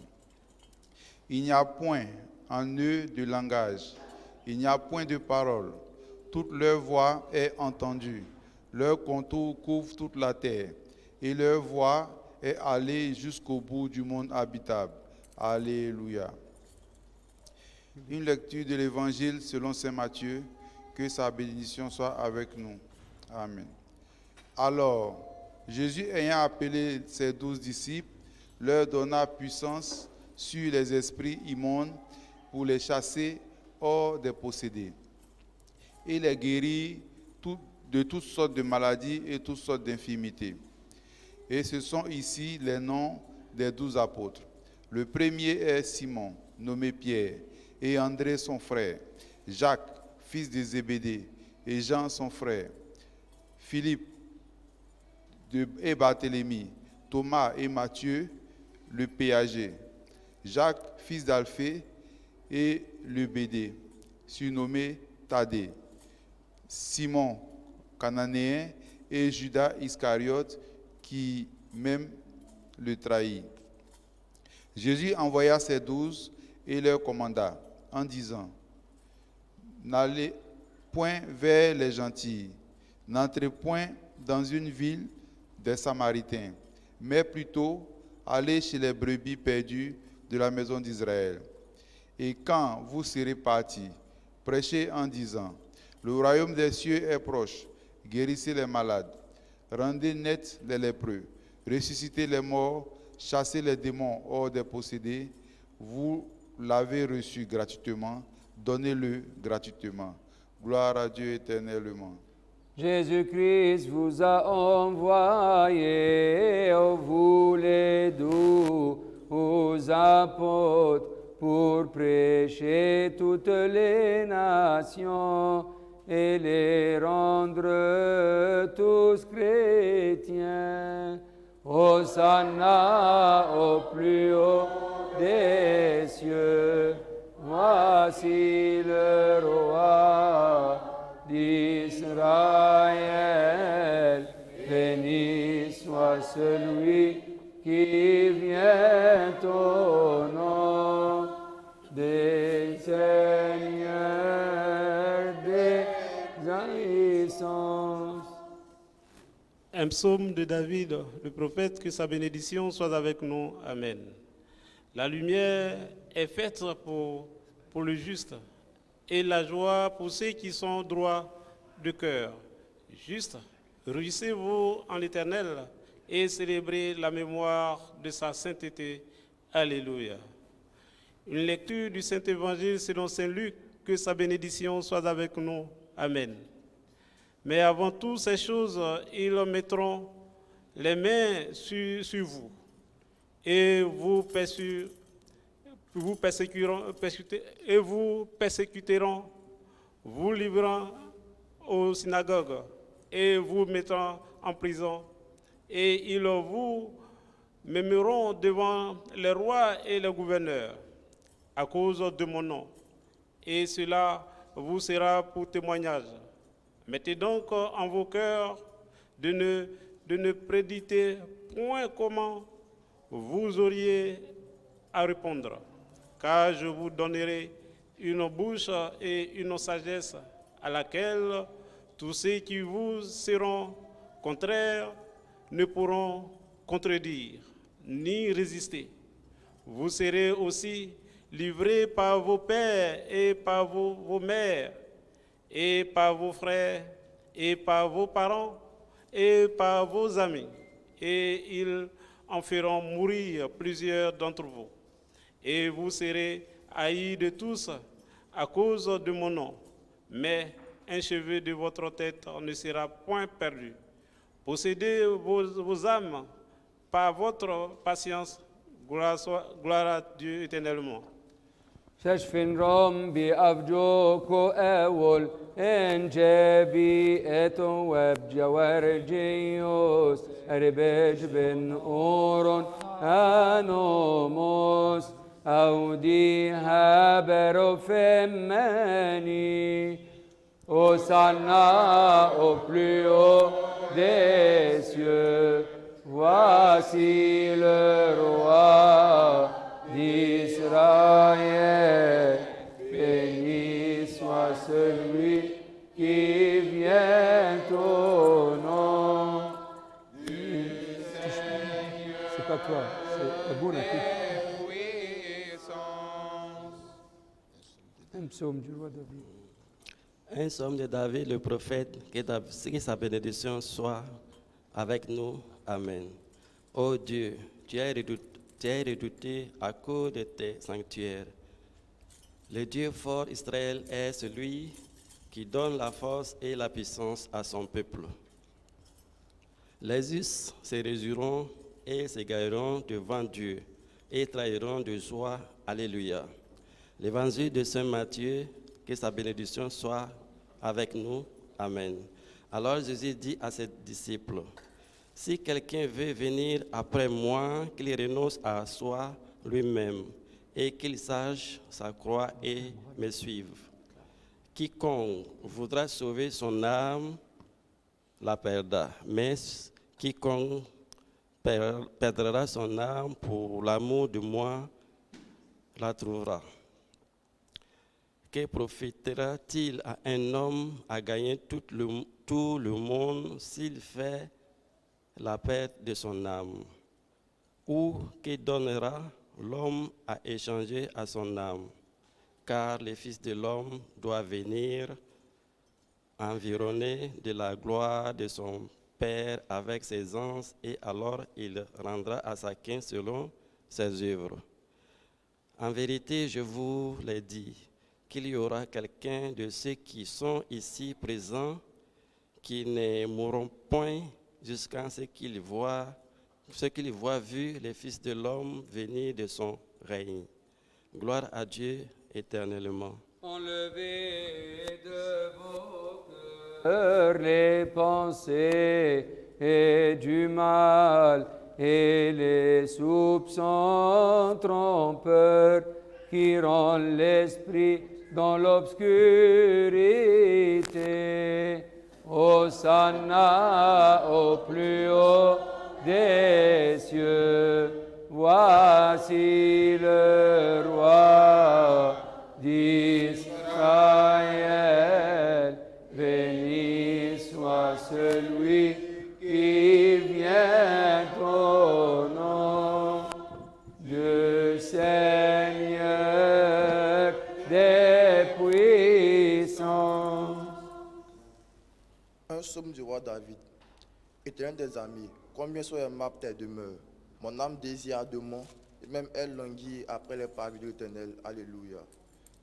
Il n'y a point en eux de langage, il n'y a point de parole. Toute leur voix est entendue, leur contour couvre toute la terre, et leur voix est allée jusqu'au bout du monde habitable. Alléluia. Une lecture de l'Évangile selon saint Matthieu, que sa bénédiction soit avec nous. Amen. Alors, Jésus ayant appelé ses 12 disciples, leur donna puissance sur les esprits immondes pour les chasser hors des possédés. et les guérit de toutes sortes de maladies et toutes sortes d'infirmités. Et ce sont ici les noms des 12 apôtres. Le premier est Simon, nommé Pierre, et André son frère, Jacques, fils de Zébédée, et Jean son frère, Philippe et Barthélemy, Thomas et Matthieu, le péager, Jacques, fils d'Alphée, et le Bédé, surnommé Thaddée, Simon, cananéen, et Judas Iscariote, qui même le trahit. Jésus envoya ses 12 et leur commanda en disant: n'allez point vers les gentils, n'entrez point dans une ville des Samaritains, mais plutôt allez chez les brebis perdues de la maison d'Israël. Et quand vous serez partis, prêchez en disant: le royaume des cieux est proche, guérissez les malades, rendez nets les lépreux, ressuscitez les morts, chassez les démons hors des possédés. Vous l'avez reçu gratuitement, donnez-le gratuitement. Gloire à Dieu éternellement. Jésus-Christ vous a envoyé, vous les 12 apôtres, pour prêcher toutes les nations et les rendre tous chrétiens. Hosanna au plus haut des cieux, voici le roi d'Israël. Béni soit celui qui vient au nom des seigneurs des puissances. Un psaume de David, le prophète, que sa bénédiction soit avec nous. Amen. La lumière est faite pour le juste, et la joie pour ceux qui sont droits de cœur. Juste, réjouissez-vous en l'Éternel et célébrez la mémoire de sa sainteté. Alléluia. Une lecture du Saint-Évangile selon Saint Luc, que sa bénédiction soit avec nous. Amen. Mais avant toutes ces choses, ils mettront les mains sur vous et vous persécuteront, vous livreront aux synagogues et vous mettront en prison. Et ils vous mèneront devant les rois et les gouverneurs à cause de mon nom. Et cela vous sera pour témoignage. Mettez donc en vos cœurs de ne préditer point comment vous auriez à répondre, car je vous donnerai une bouche et une sagesse à laquelle tous ceux qui vous seront contraires ne pourront contredire ni résister. Vous serez aussi livrés par vos pères et par vos mères, et par vos frères, et par vos parents, et par vos amis, et ils en feront mourir plusieurs d'entre vous. Et vous serez haïs de tous à cause de mon nom, mais un cheveu de votre tête ne sera point perdu. Possédez vos âmes par votre patience. Gloire à Dieu éternellement. ششفن رم بأفجوك أول إن جبي إتو وبجوارجيوس أربج بن أورون أنوموس أودي هابرو فماني Hosanna au plus haut des cieux. Voici le roi d'Israël. Béni soit celui qui vient au nom du Seigneur. C'est pas toi, c'est Abouna. Un psaume du roi David. Un psaume de David, le prophète, que sa bénédiction soit avec nous. Amen. Ô Dieu, tu es redouté à cause de tes sanctuaires. Le Dieu fort Israël est celui qui donne la force et la puissance à son peuple. Les justes se réjouiront et s'égareront devant Dieu et trahiront de joie. Alléluia. L'évangile de Saint Matthieu, que sa bénédiction soit avec nous. Amen. Alors Jésus dit à ses disciples, « Si quelqu'un veut venir après moi, qu'il renonce à soi lui-même et qu'il sache sa croix et me suive. Quiconque voudra sauver son âme la perdra, mais quiconque perdra son âme pour l'amour de moi la trouvera. Que profitera-t-il à un homme à gagner tout le monde s'il fait la perte de son âme? Ou que donnera l'homme à échanger à son âme? Car le Fils de l'homme doit venir environné de la gloire de son Père avec ses anges, et alors il rendra à chacun selon ses œuvres. En vérité, je vous l'ai dit, qu'il y aura quelqu'un de ceux qui sont ici présents qui ne mourront point jusqu'à ce qu'ils voient vu le Fils de l'homme venir de son règne. Gloire à Dieu éternellement. Enlevez de vos cœurs les pensées et du mal et les soupçons trompeurs qui rendent l'esprit dans l'obscurité. Hosanna au plus haut des cieux. Voici le roi d'Israël. Béni soit celui qui vient au nom du Seigneur des puissances. Un psaume du roi David. Éternel des amis, combien sont aimables tes demeures. Mon âme désire ardemment, et même elle languit après les pavis de l'Éternel. Alléluia.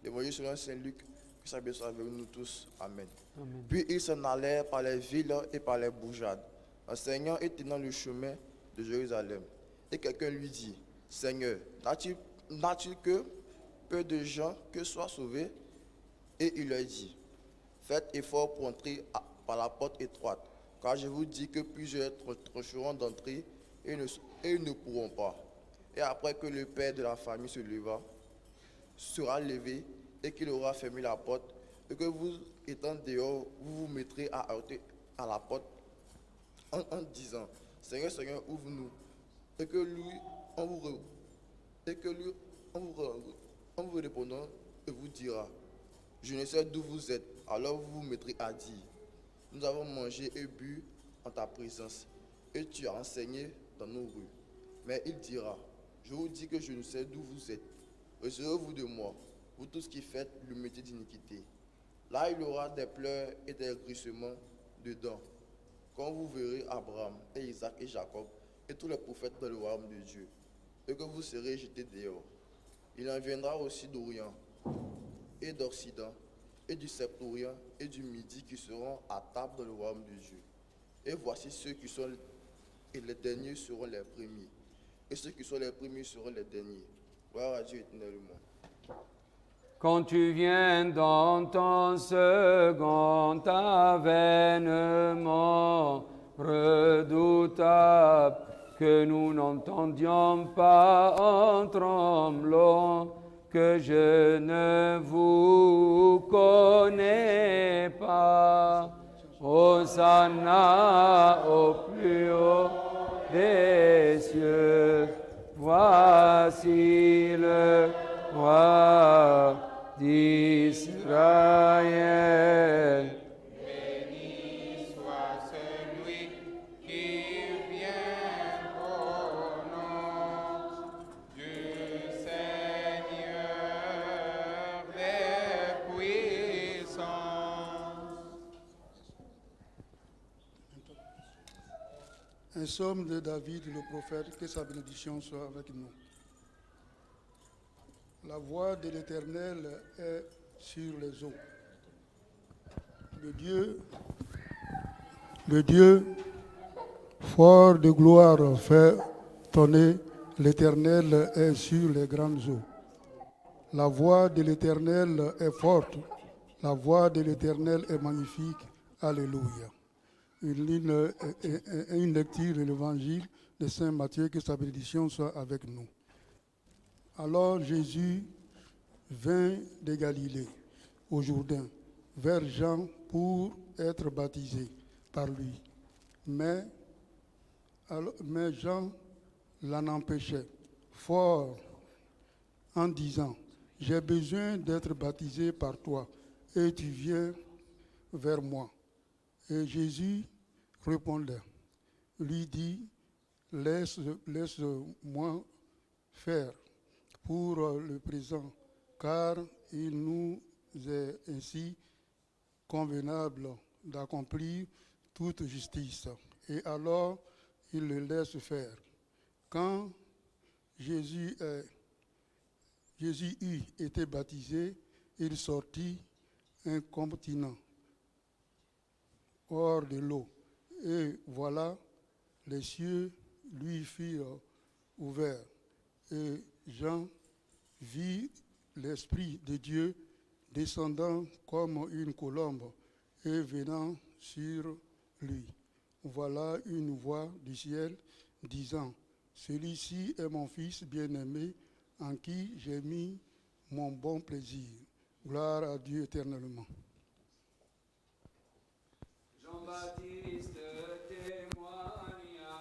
L'évangile selon Saint Luc, que sa bénédiction soit avec nous tous. Amen. Amen. Puis ils s'en allèrent par les villes et par les bourgades, enseignant et tenant le chemin de Jérusalem. Et quelqu'un lui dit, Seigneur, n'as-tu que peu de gens que soient sauvés? Et il leur dit, faites effort pour entrer par la porte étroite, car je vous dis que plusieurs tâcheront d'entrer et ne pourront pas. Et après que le père de la famille sera levé et qu'il aura fermé la porte, et que vous, étant dehors, vous vous mettrez à heurter à la porte en disant, Seigneur, Seigneur, ouvre-nous. Et que lui, en vous répondant, il vous dira, je ne sais d'où vous êtes. Alors vous vous mettrez à dire, nous avons mangé et bu en ta présence, et tu as enseigné dans nos rues. Mais il dira, je vous dis que je ne sais d'où vous êtes. Retirez-vous de moi, vous tous qui faites le métier d'iniquité. Là, il y aura des pleurs et des gruissements dedans, quand vous verrez Abraham et Isaac et Jacob et tous les prophètes dans le royaume de Dieu, et que vous serez jetés dehors. Il en viendra aussi d'Orient et d'Occident, et du Septorien et du Midi qui seront à table dans le royaume de Dieu. Et voici ceux qui sont les derniers seront les premiers, et ceux qui sont les premiers seront les derniers. Gloire à Dieu éternellement. Quand tu viens dans ton second avènement redoutable, que nous n'entendions pas en tremblant, que je ne vous connais pas. Hosanna au plus haut des cieux. Voici le roi d'Israël. Béni soit celui qui vient au nom du Seigneur des puissances. Un psaume de David, le prophète, que sa bénédiction soit avec nous. La voix de l'Éternel est sur les eaux. Le Dieu fort de gloire fait tonner, l'Éternel est sur les grandes eaux. La voix de l'Éternel est forte, la voix de l'Éternel est magnifique. Alléluia. Une lecture de l'Évangile de Saint Matthieu, que sa bénédiction soit avec nous. Alors Jésus vint de Galilée au Jourdain vers Jean pour être baptisé par lui. Mais Jean l'en empêchait fort en disant, « J'ai besoin d'être baptisé par toi, et tu viens vers moi. » Et Jésus répondait, lui dit, « Laisse-moi faire pour le présent, car il nous est ainsi convenable d'accomplir toute justice. » Et alors, il le laisse faire. Quand Jésus eut été baptisé, il sortit incontinent hors de l'eau. Et voilà, les cieux lui furent ouverts. Et Jean vit l'Esprit de Dieu descendant comme une colombe et venant sur lui. Voilà une voix du ciel disant, « Celui-ci est mon Fils bien-aimé, en qui j'ai mis mon bon plaisir. » Gloire à Dieu éternellement. Jean-Baptiste témoigna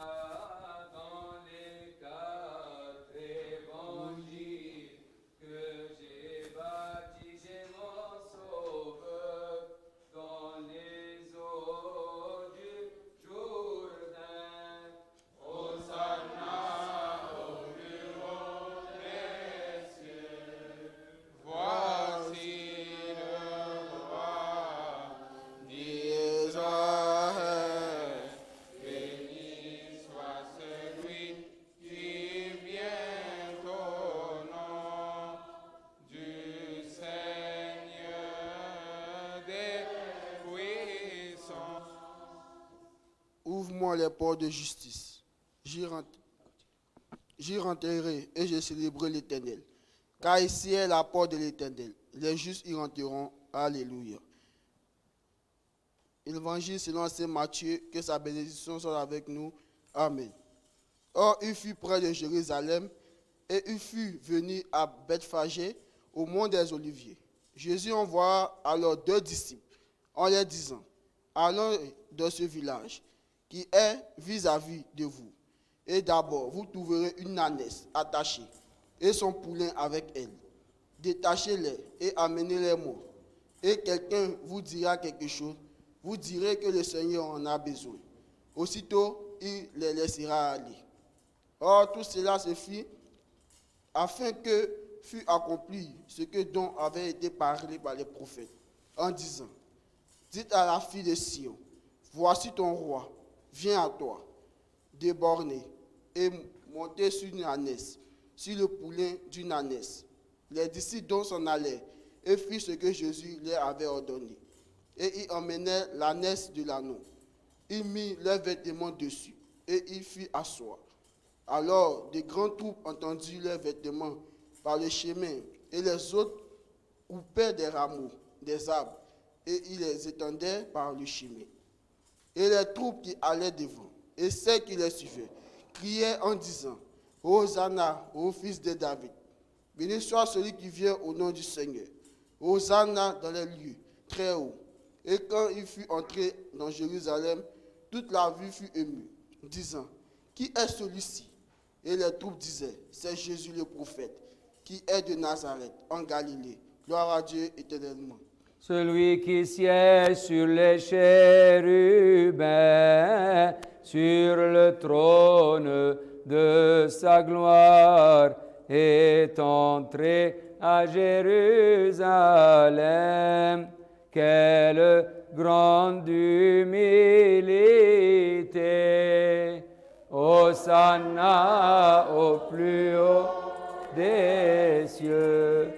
dans les 4 évangiles que j'ai baptisé mon Sauveur dans les eaux du Jourdain. Hosanna au plus haut des cieux. Voici le roi d'Israël. Béni soit celui qui vient au nom du Seigneur des puissants. Ouvre-moi les portes de justice. J'y rentrerai et je célébrerai l'Éternel. Car ici est la porte de l'Éternel. Les justes y rentreront. Alléluia. Évangile selon saint Matthieu, que sa bénédiction soit avec nous. Amen. Or, il fut près de Jérusalem et il fut venu à Bethphagée, au mont des Oliviers. Jésus envoya alors 2 disciples en leur disant, « Allons dans ce village qui est vis-à-vis de vous. Et d'abord, vous trouverez une ânesse attachée et son poulain avec elle. Détachez-les et amenez-les-moi. Et quelqu'un vous dira quelque chose, vous direz que le Seigneur en a besoin. Aussitôt, il les laissera aller. » Or, tout cela se fit afin que fût accompli ce que dont avait été parlé par les prophètes, en disant, « Dites à la fille de Sion, voici ton roi, viens à toi, déborné, et monté sur une ânesse, sur le poulain d'une ânesse. » Les disciples donc s'en allèrent et firent ce que Jésus leur avait ordonné. Et ils emmenèrent l'ânesse de l'anneau. Ils mirent leurs vêtements dessus et ils firent asseoir. Alors de grandes troupes entendirent leurs vêtements par le chemin, et les autres coupaient des rameaux des arbres et ils les étendaient par le chemin. Et les troupes qui allaient devant et celles qui les suivaient criaient en disant, « Hosanna au fils de David. Béni soit celui qui vient au nom du Seigneur. Hosanna dans les lieux très hauts. » Et quand il fut entré dans Jérusalem, toute la ville fut émue, disant, « Qui est celui-ci » Et les troupes disaient, « C'est Jésus le prophète, qui est de Nazareth, en Galilée. Gloire à Dieu éternellement. » Celui qui siège sur les chérubins, sur le trône de sa gloire, est entré à Jérusalem. Quelle grande humilité! Hosanna au plus haut des cieux.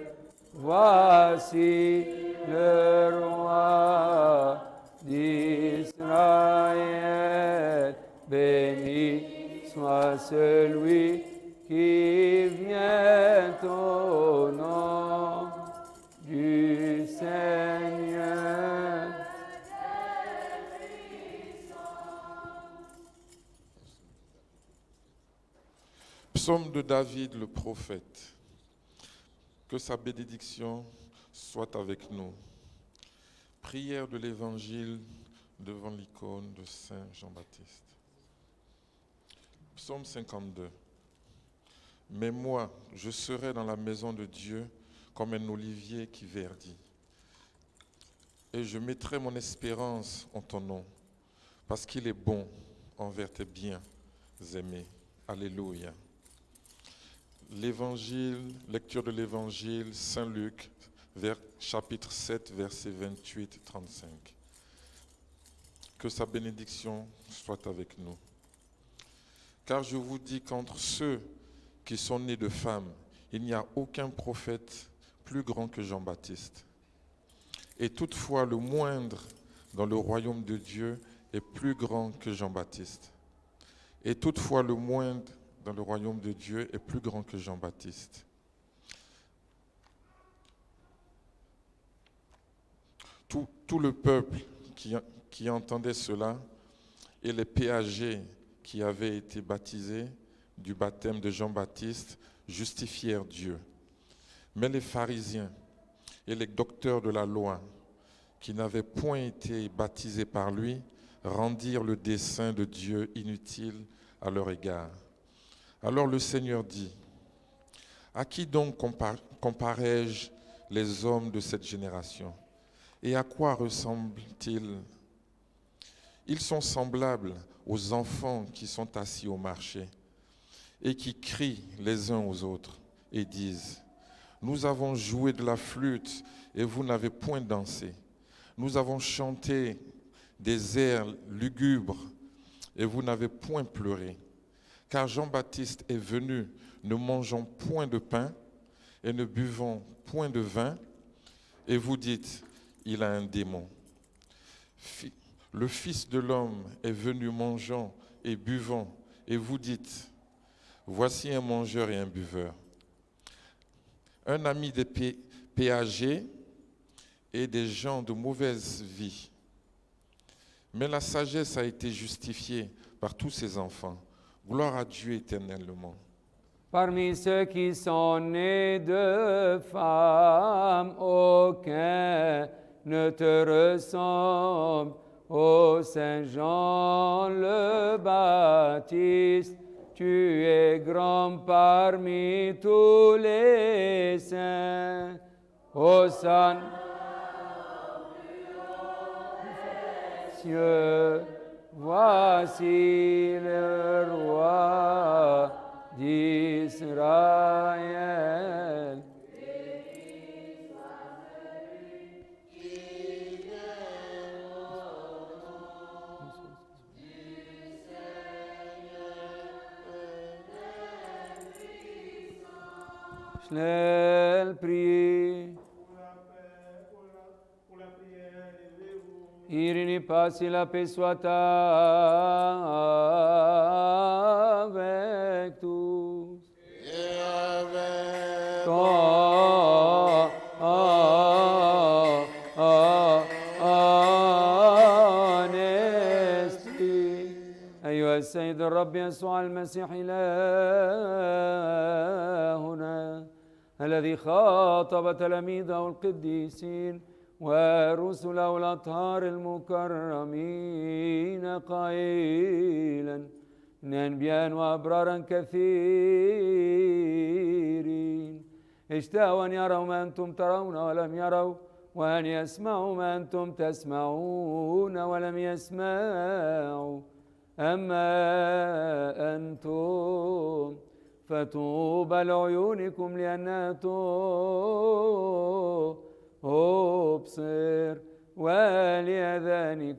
Voici le roi celui qui vient au nom du Seigneur. Psaume de David le prophète. Que sa bénédiction soit avec nous. Prière de l'Évangile devant l'icône de Saint Jean-Baptiste. Psaume 52. Mais moi, je serai dans la maison de Dieu comme un olivier qui verdit. Et je mettrai mon espérance en ton nom, parce qu'il est bon envers tes biens aimés. Alléluia. L'évangile, lecture de l'évangile Saint Luc, chapitre 7, versets 28-35. Que sa bénédiction soit avec nous. Car je vous dis qu'entre ceux qui sont nés de femmes, il n'y a aucun prophète plus grand que Jean-Baptiste. Et toutefois, le moindre dans le royaume de Dieu est plus grand que Jean-Baptiste. Et toutefois, le moindre dans le royaume de Dieu est plus grand que Jean-Baptiste. Tout le peuple qui entendait cela et les péagers qui avaient été baptisés du baptême de Jean-Baptiste justifièrent Dieu. Mais les pharisiens et les docteurs de la loi, qui n'avaient point été baptisés par lui, rendirent le dessein de Dieu inutile à leur égard. Alors le Seigneur dit, « À qui donc comparais-je les hommes de cette génération? Et à quoi ressemblent-ils? Ils sont semblables aux enfants qui sont assis au marché et qui crient les uns aux autres et disent, « Nous avons joué de la flûte et vous n'avez point dansé. Nous avons chanté des airs lugubres et vous n'avez point pleuré. Car Jean-Baptiste est venu, ne mangeant point de pain et ne buvant point de vin, et vous dites, il a un démon. Le Fils de l'homme est venu mangeant et buvant, et vous dites, voici un mangeur et un buveur, un ami des péagers et des gens de mauvaise vie. Mais la sagesse a été justifiée par tous ses enfants. Gloire à Dieu éternellement. Parmi ceux qui sont nés de femmes, aucun ne te ressemble. Ô Saint Jean le Baptiste, tu es grand parmi tous les saints. Ô Saint, cieux, voici le roi d'Israël. Schnell prie. Irini passi la paix soit avec tous. Et avec ton esprit. أيها السيد الرب يسوع المسيح إلهنا الذي خاطب تلاميذه القديسين ورسله الأطهار المكرمين قائلا إن أنبياء وأبرارا كثيرين اشتهوا أن يروا ما أنتم ترون ولم يروا وأن يسمعوا ما أنتم تسمعون ولم يسمعوا أما أنتم فتوبى لعيونكم لأنها أبصر ولأذانكم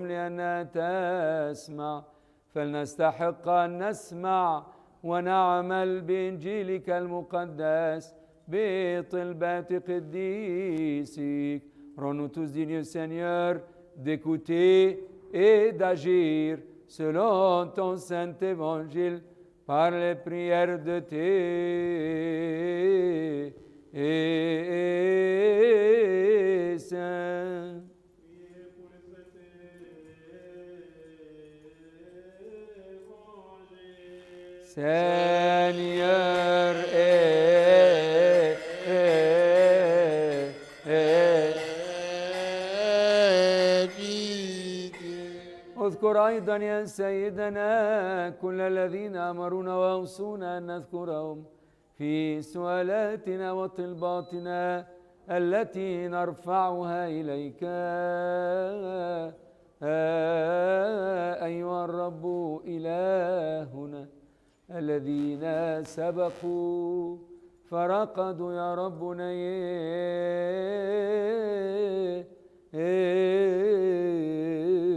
لأنها تسمع فلنستحق أن نسمع ونعمل بإنجيلك المقدس بطلبات قديسك. Rends-nous tous dignes, Seigneur, d'écouter et d'agir selon ton saint évangile par les prières de tes saints. Seigneur, اذكر أيضا يا سيدنا كل الذين أمرونا وأوصونا أن نذكرهم في سؤالاتنا وطلباتنا التي نرفعها إليك أيها الرب إلهنا. الذين سبقوا فرقدوا يا ربنا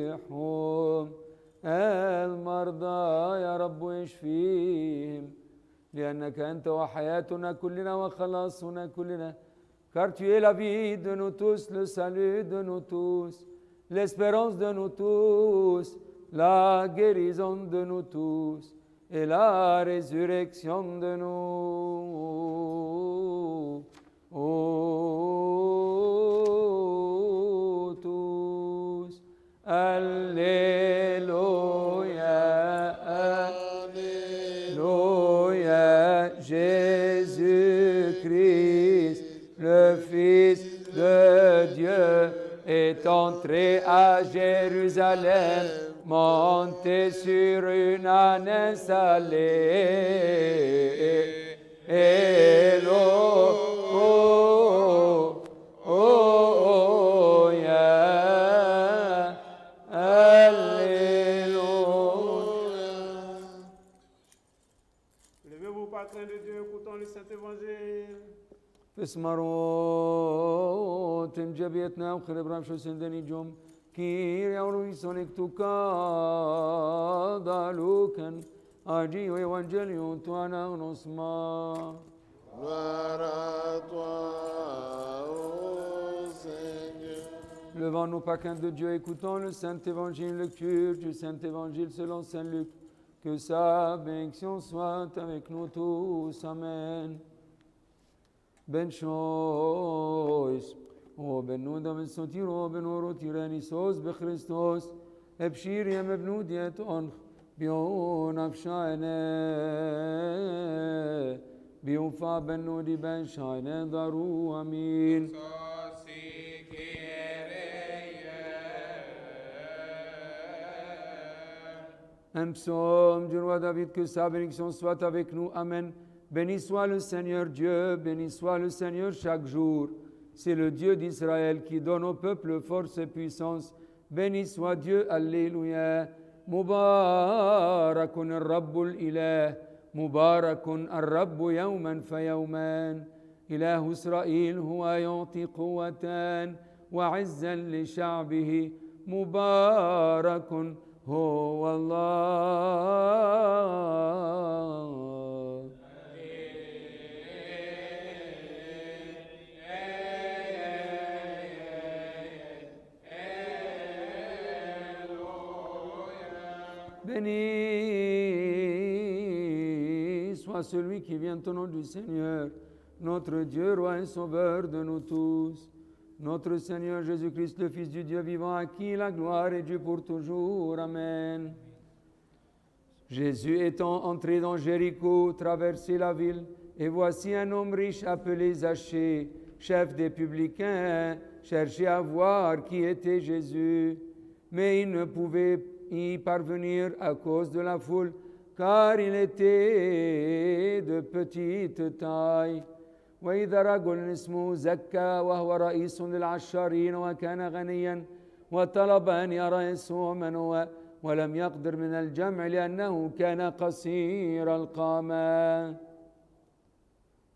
يحهم المرضى يا رب اشفيهم لأنك أنت وحياتنا كلنا وخلاصنا كلنا. Car tu es la vie de nous tous, le salut de nous tous, l'espérance de nous tous, la guérison de nous tous et la résurrection de nous tous. Alléluia, Alléluia, Jésus-Christ, le Fils de Dieu, est entré à Jérusalem, monté sur une âne installée. Levez-vous par crainte de Dieu, écoutons le Saint-Évangile. اسمروا تنجبيتنا وخرب رمشو سندني جم كير يولو يسونك توكا دالوكن أجيو إيوانجيليون توانا ونسما. Gloire à toi, ô Seigneur. Levons-nous par crainte de Dieu, écoutons le Saint-Évangile, lecture du Saint-Évangile selon Saint Luc. Que sa bénédiction soit avec nous tous. Amen. Ben shois, o ben nuda ben sotiro ben oro tiranisos be Christos, ebshir yem ebnudiet on bion afshane, biufa ben nudi ben shine daru amin. Un psaume du roi David, que sa bénédiction soit avec nous. Amen. Béni soit le Seigneur Dieu, béni soit le Seigneur chaque jour. C'est le Dieu d'Israël qui donne au peuple force et puissance. Béni soit Dieu, Alléluia. Mubarakun ar-Rabbul ilah, Mubarakun ar-Rabbu yawman fa yawman. Ilahu Israël huwa yu'ti quwwatan wa 'izzan li sha'bihi. Mubarakun huwa Allah. Béni soit celui qui vient au nom du Seigneur, notre Dieu, roi et sauveur de nous tous. Notre Seigneur Jésus-Christ, le Fils du Dieu vivant, à qui la gloire est due pour toujours. Amen. Jésus étant entré dans Jéricho, traversait la ville, et voici un homme riche appelé Zachée, chef des publicains, cherchait à voir qui était Jésus, mais il ne pouvait y parvenir à cause de la foule, car il était de petite taille. وإذا رجل اسمه زكا وهو رئيس للعشارين وكان غنيا وطلب أن يرى يسوع من هو ولم يقدر من الجمع لأنه كان قصير القامة.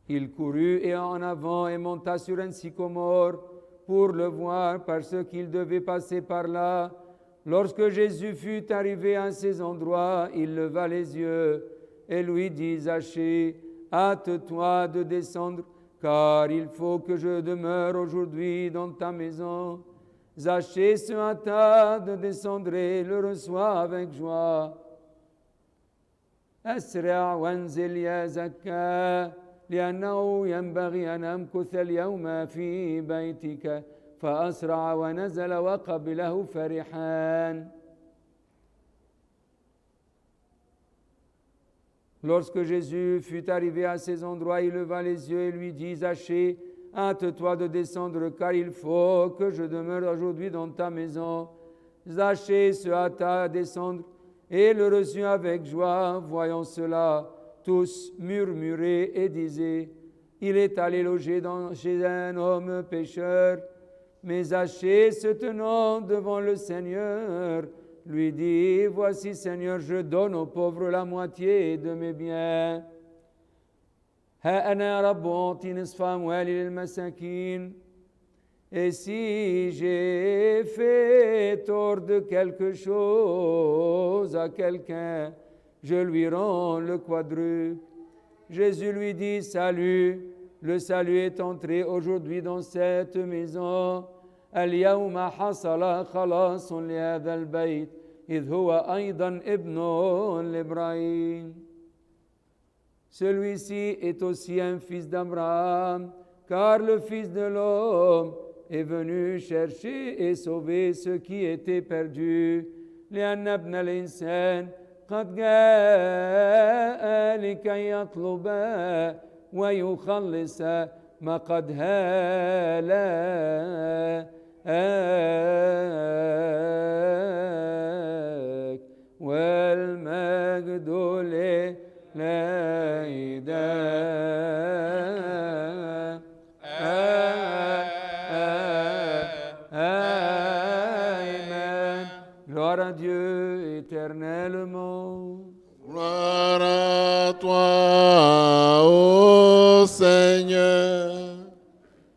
Il courut et en avant et monta sur un sycomore pour le voir parce qu'il devait passer par là. Lorsque Jésus fut arrivé à ces endroits, il leva les yeux et lui dit: Zachée, hâte-toi de descendre, car il faut que je demeure aujourd'hui dans ta maison. Zachée se hâta de descendre et le reçoit avec joie. أسرع وانزل يا زكا لأنه ينبغي أن أمكث اليوم في بيتك فأسرع ونزل وقبله فرحان. Lorsque Jésus fut arrivé à ces endroits, il leva les yeux et lui dit, Zachée, hâte-toi de descendre, car il faut que je demeure aujourd'hui dans ta maison. Zachée se hâta à descendre et le reçut avec joie. Voyant cela, tous murmuraient et disaient, il est allé loger chez un homme pécheur. Mais Zachée, se tenant devant le Seigneur, lui dit, voici Seigneur, je donne aux pauvres la moitié de mes biens. ها أنا يا رب أعطي نصف أموالي للمساكين. Et si j'ai fait tort de quelque chose à quelqu'un, je lui rends le quadruple. Jésus lui dit, salut, le salut est entré aujourd'hui dans cette maison. اليوم حصل خلاص لهذا البيت إذ هو أيضا ابن لإبراهيم. Celui-ci est aussi un fils d'Abraham, car le Fils de l'homme est venu chercher et sauver ceux qui étaient perdus. لأن ابن الإنسان قد جاء لكي يطلب ويخلص ما قد هلك والمجد Amen. Gloire à Dieu éternellement. Gloire à toi, ô Seigneur.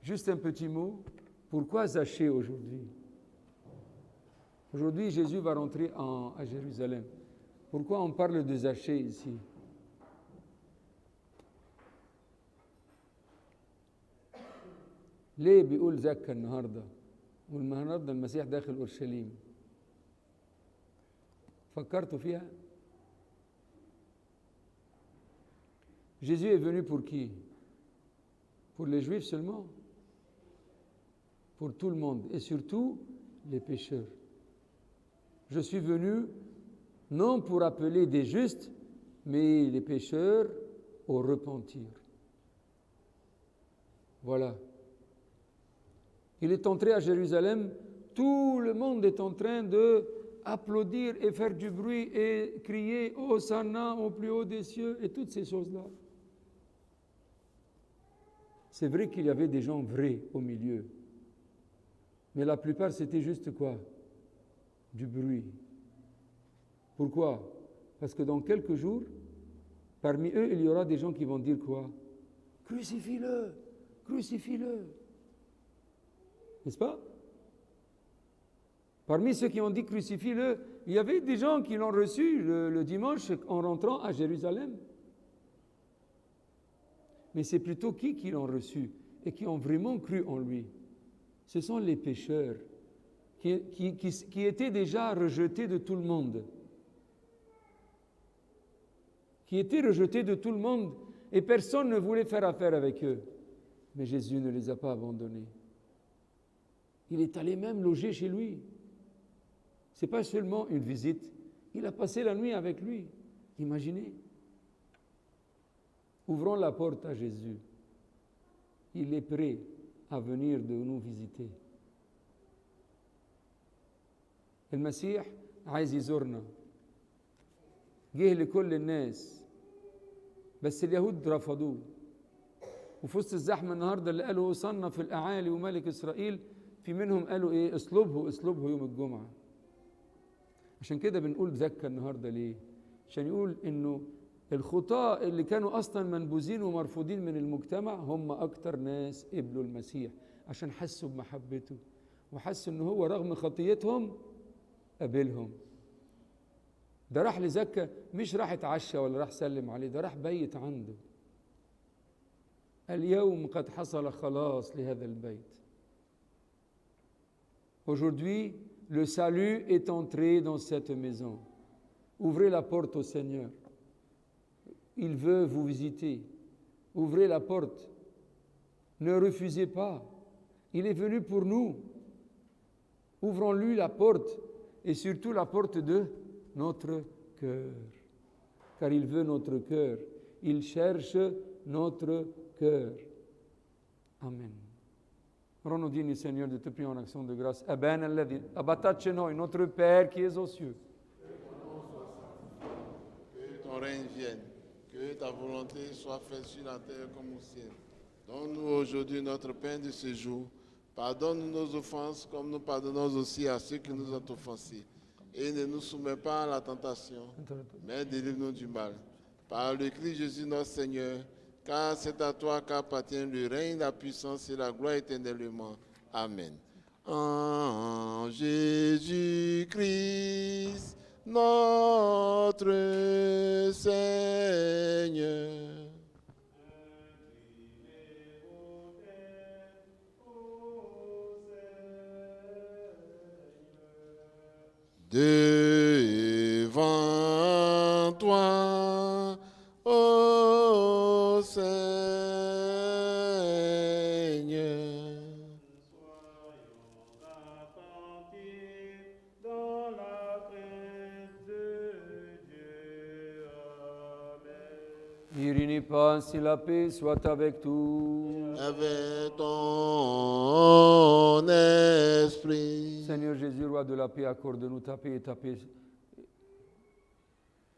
Juste un petit mot. Pourquoi Zachée aujourd'hui? Aujourd'hui, Jésus va rentrer à Jérusalem. Pourquoi on parle de Zachée ici? ليه بيقول زكى النهارده؟ والنهارده المسيح داخل اورشليم. فكرتوا فيها؟ Jésus est venu pour qui? Pour les Juifs seulement? Pour tout le monde et surtout les pécheurs. Je suis venu non pour appeler des justes, mais les pécheurs au repentir. Voilà. Il est entré à Jérusalem, tout le monde est en train d'applaudir et faire du bruit et crier « Hosanna au plus haut des cieux » et toutes ces choses-là. C'est vrai qu'il y avait des gens vrais au milieu, mais la plupart c'était juste quoi? Du bruit. Pourquoi? Parce que dans quelques jours, parmi eux, il y aura des gens qui vont dire quoi? Crucifie-le, crucifie-le. N'est-ce pas? Parmi ceux qui ont dit crucifie-le, il y avait des gens qui l'ont reçu le dimanche en rentrant à Jérusalem. Mais c'est plutôt qui l'ont reçu et qui ont vraiment cru en lui? Ce sont les pécheurs qui étaient déjà rejetés de tout le monde. Qui étaient rejetés de tout le monde et personne ne voulait faire affaire avec eux. Mais Jésus ne les a pas abandonnés. Il est allé même loger chez lui. Ce n'est pas seulement une visite, il a passé la nuit avec lui. Imaginez. Ouvrons la porte à Jésus. Il est prêt à venir de nous visiter. المسيح عايز يزورنا. جه لكل الناس بس اليهود رفضوه. وفي وسط الزحمه النهارده اللي قالوا وصلنا في الاعالي وملك اسرائيل في منهم قالوا ايه؟ اصلبه يوم الجمعه. عشان كده بنقول زكى النهارده ليه؟ عشان يقول انه الخطاة اللي كانوا اصلا منبوذين ومرفوضين من المجتمع هم اكتر ناس قبلوا المسيح عشان حسوا بمحبته وحسوا ان هو رغم خطيتهم قابلهم. ده راح لزكى مش راح اتعشى ولا راح سلم عليه، ده راح بيت عنده. اليوم قد حصل خلاص لهذا البيت. Aujourd'hui, le salut est entré dans cette maison. Ouvrez la porte au Seigneur. Il veut vous visiter. Ouvrez la porte. Ne refusez pas. Il est venu pour nous. Ouvrons-lui la porte et surtout la porte de notre cœur. Car il veut notre cœur. Il cherche notre cœur. Amen. Rendons-nous, Seigneur, de te prier en action de grâce. Aben alladhi, abatatche noi, notre Père qui es aux cieux. Que ton règne vienne, que ta volonté soit faite sur la terre comme au ciel. Donne-nous aujourd'hui notre pain de ce jour. Pardonne-nous nos offenses comme nous pardonnons aussi à ceux qui nous ont offensés. Et ne nous soumets pas à la tentation, mais délivre-nous du mal. Par le Christ Jésus notre Seigneur, car c'est à toi qu'appartient le règne, la puissance et la gloire éternellement. Amen. En Jésus-Christ, notre Seigneur. Devant toi, ô Seigneur. Dans la crainte de Dieu. Amen. Irini pas si la paix soit avec tous. Avec ton esprit. Seigneur Jésus, roi de la paix, accorde-nous ta paix et ta paix.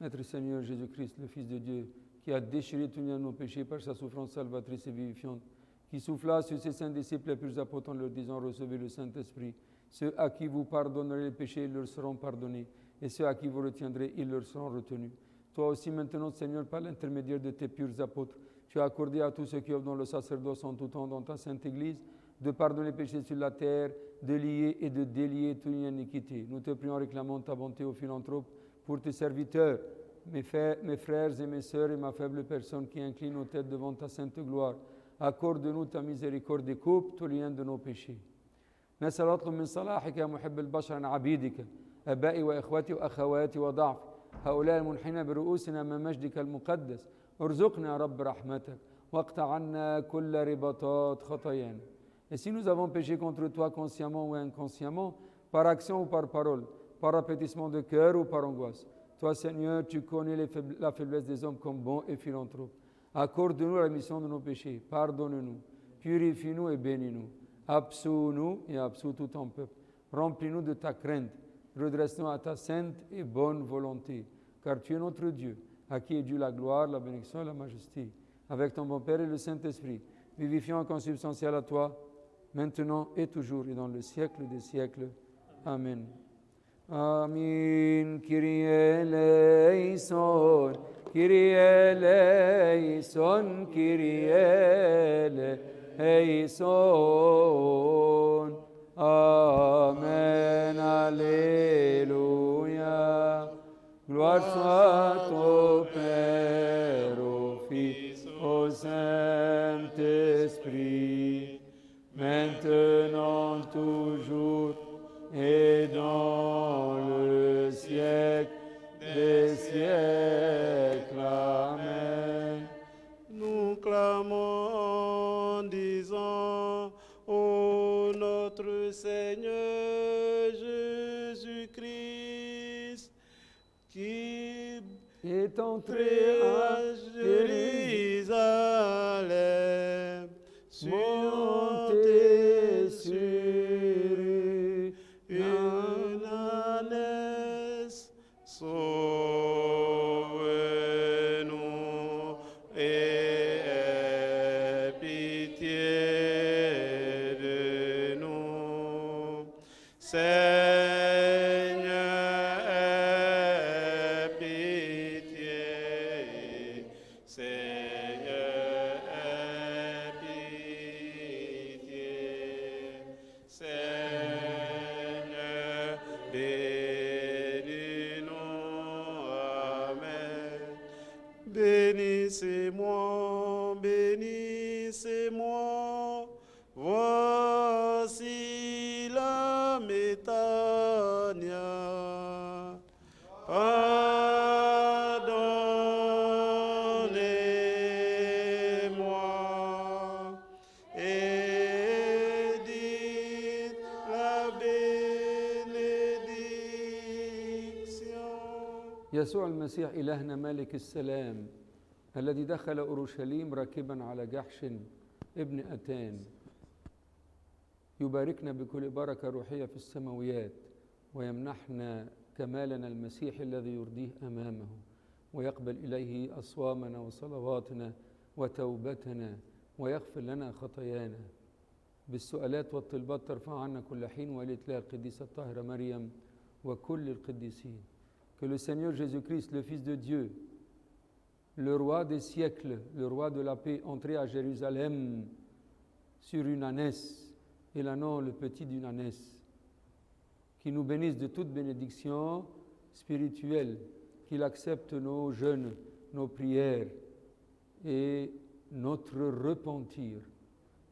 Notre Seigneur Jésus-Christ, le Fils de Dieu, qui a déchiré tous nos péchés par sa souffrance salvatrice et vivifiante, qui souffla sur ses saints disciples les plus apôtres en leur disant, recevez le Saint-Esprit. Ceux à qui vous pardonnerez les péchés, ils leur seront pardonnés, et ceux à qui vous retiendrez, ils leur seront retenus. Toi aussi maintenant, Seigneur, par l'intermédiaire de tes purs apôtres, tu as accordé à tous ceux qui œuvrent dans le sacerdoce en tout temps dans ta sainte Église, de pardonner les péchés sur la terre, de lier et de délier toute iniquité. Nous te prions, réclamant ta bonté au philanthrope pour tes serviteurs, mes frères et mes sœurs et ma faible personne qui incline nos têtes devant ta sainte gloire. Accorde-nous ta miséricorde et coupe tous les liens de nos péchés. نسأل أطلب من صلاحك يا محب البشر عن عبيدك أبائي وإخوتي وأخواتي وضعفي هؤلاء المنحنين برؤوسنا من مجدك المقدس ارزقنا يا رب رحمتك واقطع عنا كل رباطات خطايانا. Et si nous avons péché contre toi consciemment ou inconsciemment, par action ou par parole, par appétissement de cœur ou par angoisse, toi Seigneur, tu connais la faiblesse des hommes comme bon et philanthrope. Accorde-nous la rémission de nos péchés, pardonne-nous, purifie-nous et bénis-nous. Absous-nous et absous tout ton peuple. Remplis-nous de ta crainte. Redresse-nous à ta sainte et bonne volonté. Car tu es notre Dieu, à qui est due la gloire, la bénédiction et la majesté. Avec ton bon Père et le Saint-Esprit, vivifiant et consubstantiel à toi, maintenant et toujours et dans le siècle des siècles. Amen. Amen. Kyrie eleison, Kyrie eleison, Kyrie eleison. Amen. Alléluia. Gloire soit au Père, au Fils, au Saint-Esprit, maintenant, toujours, et dans le siècle des siècles. Amen. Nous clamons en disant, ô notre Seigneur Jésus-Christ, qui est entré à Jérusalem, monté sur une ânesse, sauve-nous et aie pitié de nous. Seigneur, aie pitié. Seigneur, aie pitié. Seigneur, bénis-nous. Amen. Bénissez-moi, bénissez-moi. Voici la métania. Pardonne يسوع المسيح إلهنا مالك السلام الذي دخل أورشليم راكبا على جحش ابن أتان يباركنا بكل بركة روحية في السماويات ويمنحنا كمالنا المسيح الذي يرضيه أمامه ويقبل إليه أصوامنا وصلواتنا وتوبتنا ويغفر لنا خطايانا بالسؤالات والطلبات ترفع عنا كل حين ولتلاقي القديسة الطاهرة مريم وكل القديسين. Que le Seigneur Jésus-Christ, le Fils de Dieu, le roi des siècles, le roi de la paix, entré à Jérusalem sur une ânesse, et l'ânon le petit d'une ânesse, qui nous bénisse de toute bénédiction spirituelle, qu'il accepte nos jeûnes, nos prières et notre repentir,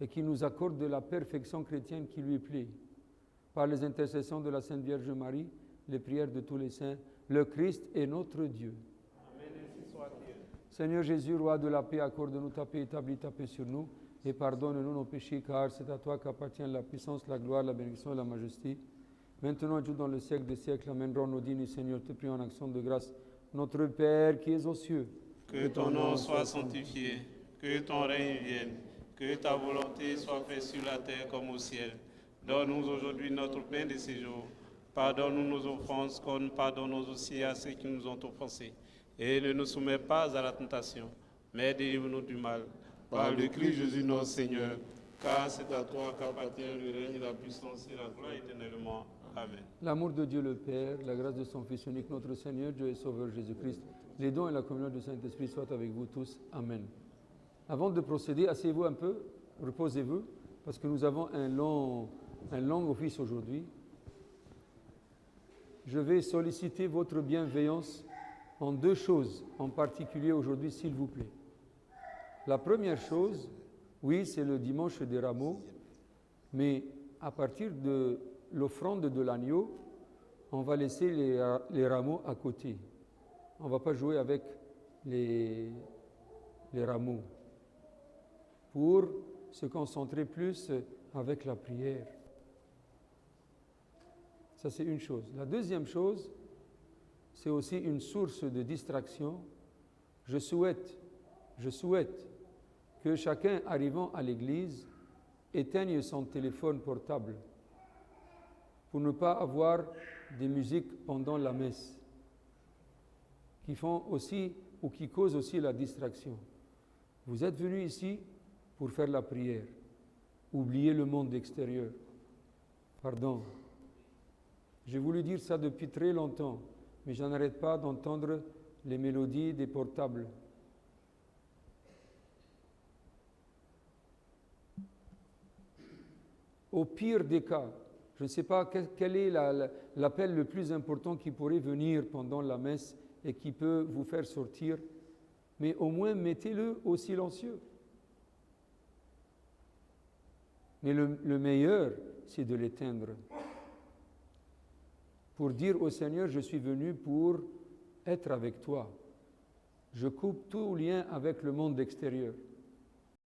et qui nous accorde de la perfection chrétienne qui lui plaît, par les intercessions de la Sainte Vierge Marie, les prières de tous les saints, le Christ est notre Dieu. Amen, ainsi soit-il. Seigneur Jésus, roi de la paix, accorde-nous ta paix, établis ta paix sur nous, et pardonne-nous nos péchés, car c'est à toi qu'appartient la puissance, la gloire, la bénédiction et la majesté. Maintenant et tout dans le siècle des siècles. Amen. Rends-nous dignes, Seigneur, te prions en action de grâce. Notre Père qui es aux cieux. Que ton nom soit sanctifié, que ton règne vienne, que ta volonté soit faite sur la terre comme au ciel. Donne-nous aujourd'hui notre pain de ce jour. Pardonne-nous nos offenses, comme nous pardonnons aussi à ceux qui nous ont offensés. Et ne nous soumets pas à la tentation, mais délivre-nous du mal. Par le Christ Jésus notre Seigneur, car c'est à toi qu'appartient le règne, la puissance et la gloire éternellement. Amen. L'amour de Dieu le Père, la grâce de son Fils unique, notre Seigneur, Dieu et Sauveur Jésus-Christ, les dons et la communion du Saint-Esprit soient avec vous tous. Amen. Avant de procéder, asseyez-vous un peu, reposez-vous, parce que nous avons un long office aujourd'hui. Je vais solliciter votre bienveillance en deux choses, en particulier aujourd'hui, s'il vous plaît. La première chose, oui, c'est le dimanche des rameaux, mais à partir de l'offrande de l'agneau, on va laisser les rameaux à côté. On ne va pas jouer avec les rameaux pour se concentrer plus avec la prière. Ça, c'est une chose. La deuxième chose, c'est aussi une source de distraction. Je souhaite que chacun arrivant à l'église éteigne son téléphone portable pour ne pas avoir des musiques pendant la messe qui font aussi ou qui causent aussi la distraction. Vous êtes venus ici pour faire la prière. Oubliez le monde extérieur. Pardon. J'ai voulu dire ça depuis très longtemps, mais je n'arrête pas d'entendre les mélodies des portables. Au pire des cas, je ne sais pas quel est l'appel le plus important qui pourrait venir pendant la messe et qui peut vous faire sortir, mais au moins mettez-le au silencieux. Mais le meilleur, c'est de l'éteindre. Pour dire au Seigneur, je suis venu pour être avec toi. Je coupe tout lien avec le monde extérieur.